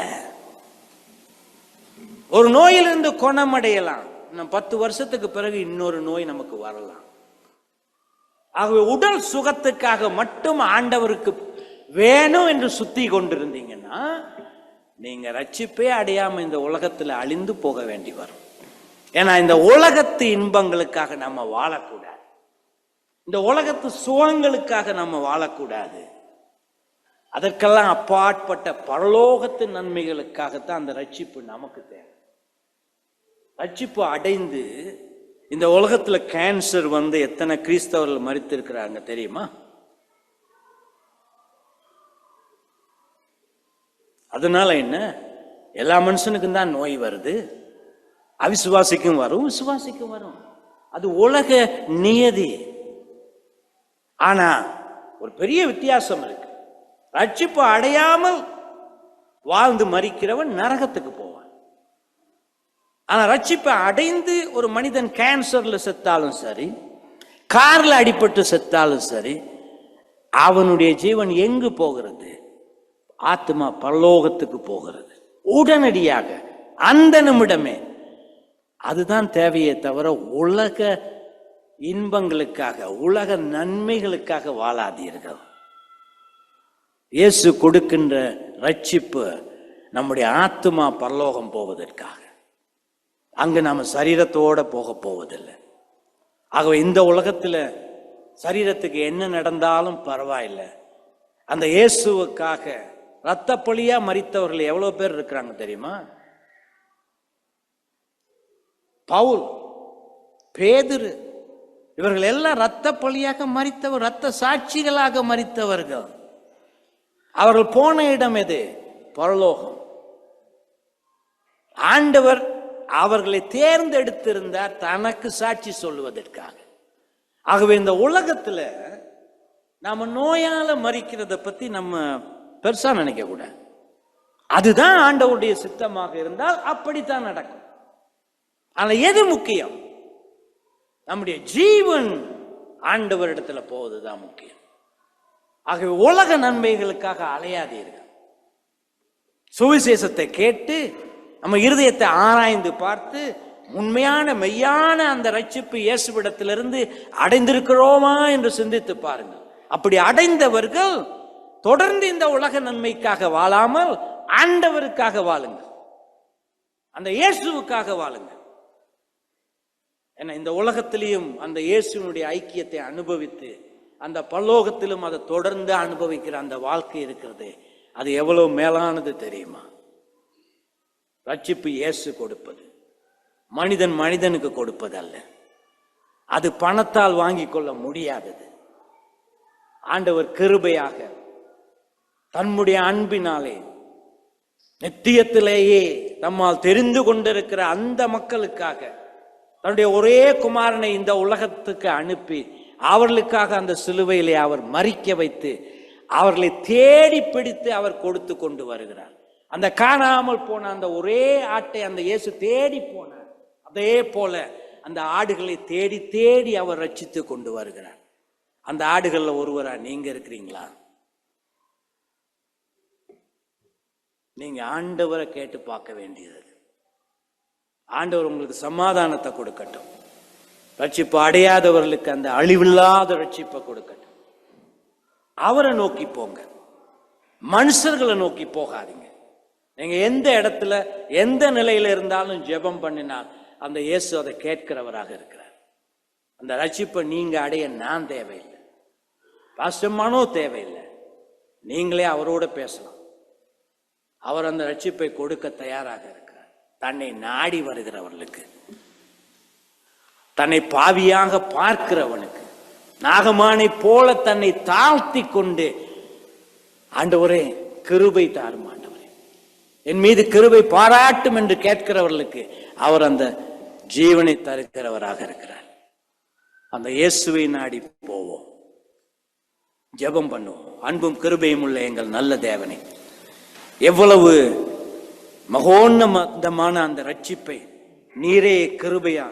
ஒரு நோயிலிருந்து குணமடையலாம், இன்னும் 10 வருஷத்துக்கு பிறகு இன்னொரு நோய் நமக்கு வரலாம். ஆகவே உடல் சுகத்துக்காக மட்டும் ஆண்டவருக்கு வேணும் என்று சுத்தி கொண்டிருந்தீங்கன்னா நீங்க ரட்சிப்பே அடையாம இந்த உலகத்துல அழிந்து போக வேண்டி வரும். ஏன்னா இந்த உலகத்து இன்பங்களுக்காக நம்ம வாழக்கூடாது, இந்த உலகத்து சுகங்களுக்காக நம்ம வாழக்கூடாது. அதற்கெல்லாம் அப்பாற்பட்ட பரலோகத்து நன்மைகளுக்காகத்தான் அந்த ரட்சிப்பு நமக்கு தேவை. ரட்சிப்பு அடைந்து இந்த உலகத்துல கேன்சர் வந்து எத்தனை கிறிஸ்தவர்கள் மரித்திருக்கிறாங்க தெரியுமா? அதனால என்ன, எல்லா மனுஷனுக்கும் தான் நோய் வருது. அவிசுவாசிக்கும் வரும், விசுவாசிக்கும் வரும். அது உலக நியதி. ஆனா ஒரு பெரிய வித்தியாசம் இருக்கு. ரட்சிப்பு அடையாமல் வாழ்ந்து மரிக்கிறவன் நரகத்துக்கு போவான். ஆனா ரட்சிப்பை அடைந்து ஒரு மனிதன் கேன்சர்ல செத்தாலும் சரி, கார்ல அடிபட்டு செத்தாலும் சரி, அவனுடைய ஜீவன் எங்கு போகிறது? ஆத்மா பரலோகத்துக்கு போகிறது உடனடியாக, அந்த நிமிடமே. அதுதான் தேவையே தவிர உலக இன்பங்களுக்காக, உலக நன்மைகளுக்காக வாழாதீர்கள். இயேசு கொடுக்கின்ற ரட்சிப்பு நம்முடைய ஆத்மா பரலோகம் போவதற்காக. அங்கு நாம சரீரத்தோட போக போவதில்லை. ஆகவே இந்த உலகத்துல சரீரத்துக்கு என்ன நடந்தாலும் பரவாயில்லை, அந்த இயேசுவுக்காக இரத்த பலியா மரித்தவர்கள் எவ்வளவு பேர் இருக்கிறாங்க தெரியுமா? பவுல், பேதுரு, இவர்கள் எல்லாம் இரத்த பலியாக மரித்தவர், இரத்த சாட்சிகளாக மரித்தவர்கள். அவர்கள் போன இடம் எது? பரலோகம். ஆண்டவர் அவர்களை தேர்ந்தெடுத்திருந்தார் தனக்கு சாட்சி சொல்லுவதற்காக. ஆகவே இந்த உலகத்துல நாம நோயால மரிக்கிறத பத்தி நம்ம பெருசா நினைக்க கூடாது. அதுதான் ஆண்டவருடைய சித்தமாக இருந்தால் அப்படித்தான் நடக்கும். ஆனா எது முக்கியம்? நம்முடைய ஜீவன் ஆண்டவரிடத்துல போவதுதான் முக்கியம். ஆகவே உலக நன்மைகளுக்காக அலையாதீர்கள். சுவிசேஷத்தை கேட்டு நம்ம இருதயத்தை ஆராய்ந்து பார்த்து உண்மையான மெய்யான அந்த ரட்சிப்பு இயேசுவிடத்திலிருந்து அடைந்திருக்கிறோமா என்று சிந்தித்து பாருங்கள். அப்படி அடைந்தவர்கள் தொடர்ந்து இந்த உலக நன்மைக்காக வாழாமல் ஆண்டவருக்காக வாழுங்கள், அந்த இயேசுவுக்காக வாழுங்கள். ஏன்னா இந்த உலகத்திலையும் அந்த இயேசுனுடைய ஐக்கியத்தை அனுபவித்து அந்த பரலோகத்திலும் அதை தொடர்ந்து அனுபவிக்கிற அந்த வாழ்க்கை இருக்கிறது. அது எவ்வளவு மேலானது தெரியுமா? ரட்சிப்பு இயேசு கொடுப்பது, மனிதன் மனிதனுக்கு கொடுப்பது அல்ல. அது பணத்தால் வாங்கி கொள்ள முடியாதது. ஆண்டவர் கிருபையாக தன்னுடைய அன்பினாலே நித்தியத்திலேயே நம்மால் தெரிந்து கொண்டிருக்கிற அந்த மக்களுக்காக தன்னுடைய ஒரே குமாரனை இந்த உலகத்துக்கு அனுப்பி அவர்களுக்காக அந்த சிலுவையிலே அவர் மரிக்க வைத்து அவர்களை தேடி பிடித்து அவர் கொடுத்து கொண்டு வருகிறார். அந்த காணாமல் போன அந்த ஒரே ஆட்டை அந்த இயேசு தேடி போனார். அதே போல அந்த ஆடுகளை தேடி தேடி அவர் ரட்சித்து கொண்டு வருகிறார். அந்த ஆடுகள்ல ஒருவரா நீங்க இருக்கிறீங்களா? நீங்க ஆண்டவரை கேட்டு பார்க்க வேண்டியது. ஆண்டவர் உங்களுக்கு சமாதானத்தை கொடுக்கட்டும். ரட்சிப்பு அடையாதவர்களுக்கு அந்த அழிவில்லாத ரட்சிப்பை கொடுக்கட்டும். அவரை நோக்கி போங்க, மனுஷர்களை நோக்கி போகாதீங்க. நீங்க எந்த இடத்துல எந்த நிலையில இருந்தாலும் ஜெபம் பண்ணினால் அந்த இயேசு அதை கேட்கிறவராக இருக்கிறார். அந்த ரட்சிப்பை நீங்க அடைய நான் தேவையில்லை, பாஸ்டர் மனோ தேவையில்லை, நீங்களே அவரோட பேசலாம். அவர் அந்த ரட்சிப்பை கொடுக்க தயாராக இருக்கிறார். தன்னை நாடி வருகிறவர்களுக்கு, தன்னை பாவியாக பார்க்கிறவனுக்கு, நாகமானை போல தன்னை தாழ்த்தி கொண்டு ஆண்டவரே கிருபை தாரும், ஆண்டவரே என் மீது கிருபை பாராட்டும் என்று கேட்கிறவர்களுக்கு அவர் அந்த ஜீவனை தருகிறவராக இருக்கிறார். அந்த இயேசுவை நாடி போவோம், ஜெபம் பண்ணுவோம். அன்பும் கிருபையும் உள்ள எங்கள் நல்ல தேவனே, எவ்வளவு மகோன்னதமான அந்த ரட்சிப்பை நீரே கிருபையா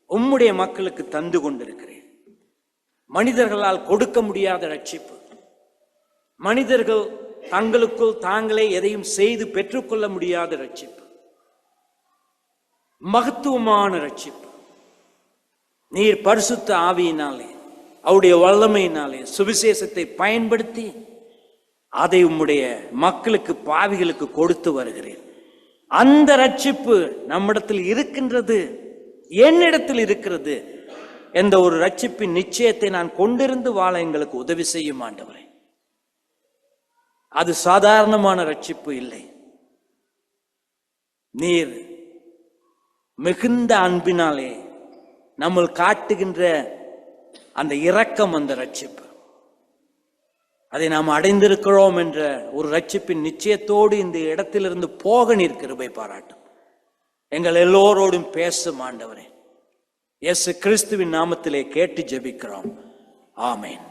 உம்முடைய மக்களுக்கு தந்து கொண்டிருக்கிறேன். மனிதர்களால் கொடுக்க முடியாத ரட்சிப்பு, மனிதர்கள் தங்களுக்குள் தாங்களே எதையும் செய்து பெற்றுக்கொள்ள முடியாத ரட்சிப்பு, மகத்துவமான ரட்சிப்பு நீர் பரிசுத்த ஆவியினாலே அவருடைய வல்லமையினாலே சுவிசேஷத்தை பயன்படுத்தி அதை உம்முடைய மக்களுக்கு, பாவிகளுக்கு கொடுத்து வருகிறேன். அந்த ரட்சிப்பு நம்மிடத்தில் இருக்கின்றது, என்னிடத்தில் இருக்கிறது என்ற ஒரு ரட்சிப்பின் நிச்சயத்தை நான் கொண்டிருந்து வாழ எங்களுக்கு உதவி செய்யும் ஆண்டவரே. அது சாதாரணமான ரட்சிப்பு இல்லை. நீர் மிகுந்த அன்பினாலே நம்ம காட்டுகின்ற அந்த இரக்கம், அந்த ரட்சிப்பு, அதை நாம் அடைந்திருக்கிறோம் என்ற ஒரு ரட்சிப்பின் நிச்சயத்தோடு இந்த இடத்திலிருந்து போக நீர் கிருபை பாராட்டும். எங்கள் எல்லோரோடும் பேசும் ஆண்டவரே. இயேசு கிறிஸ்துவின் நாமத்திலே கேட்டு ஜெபிக்கிறோம். ஆமென்.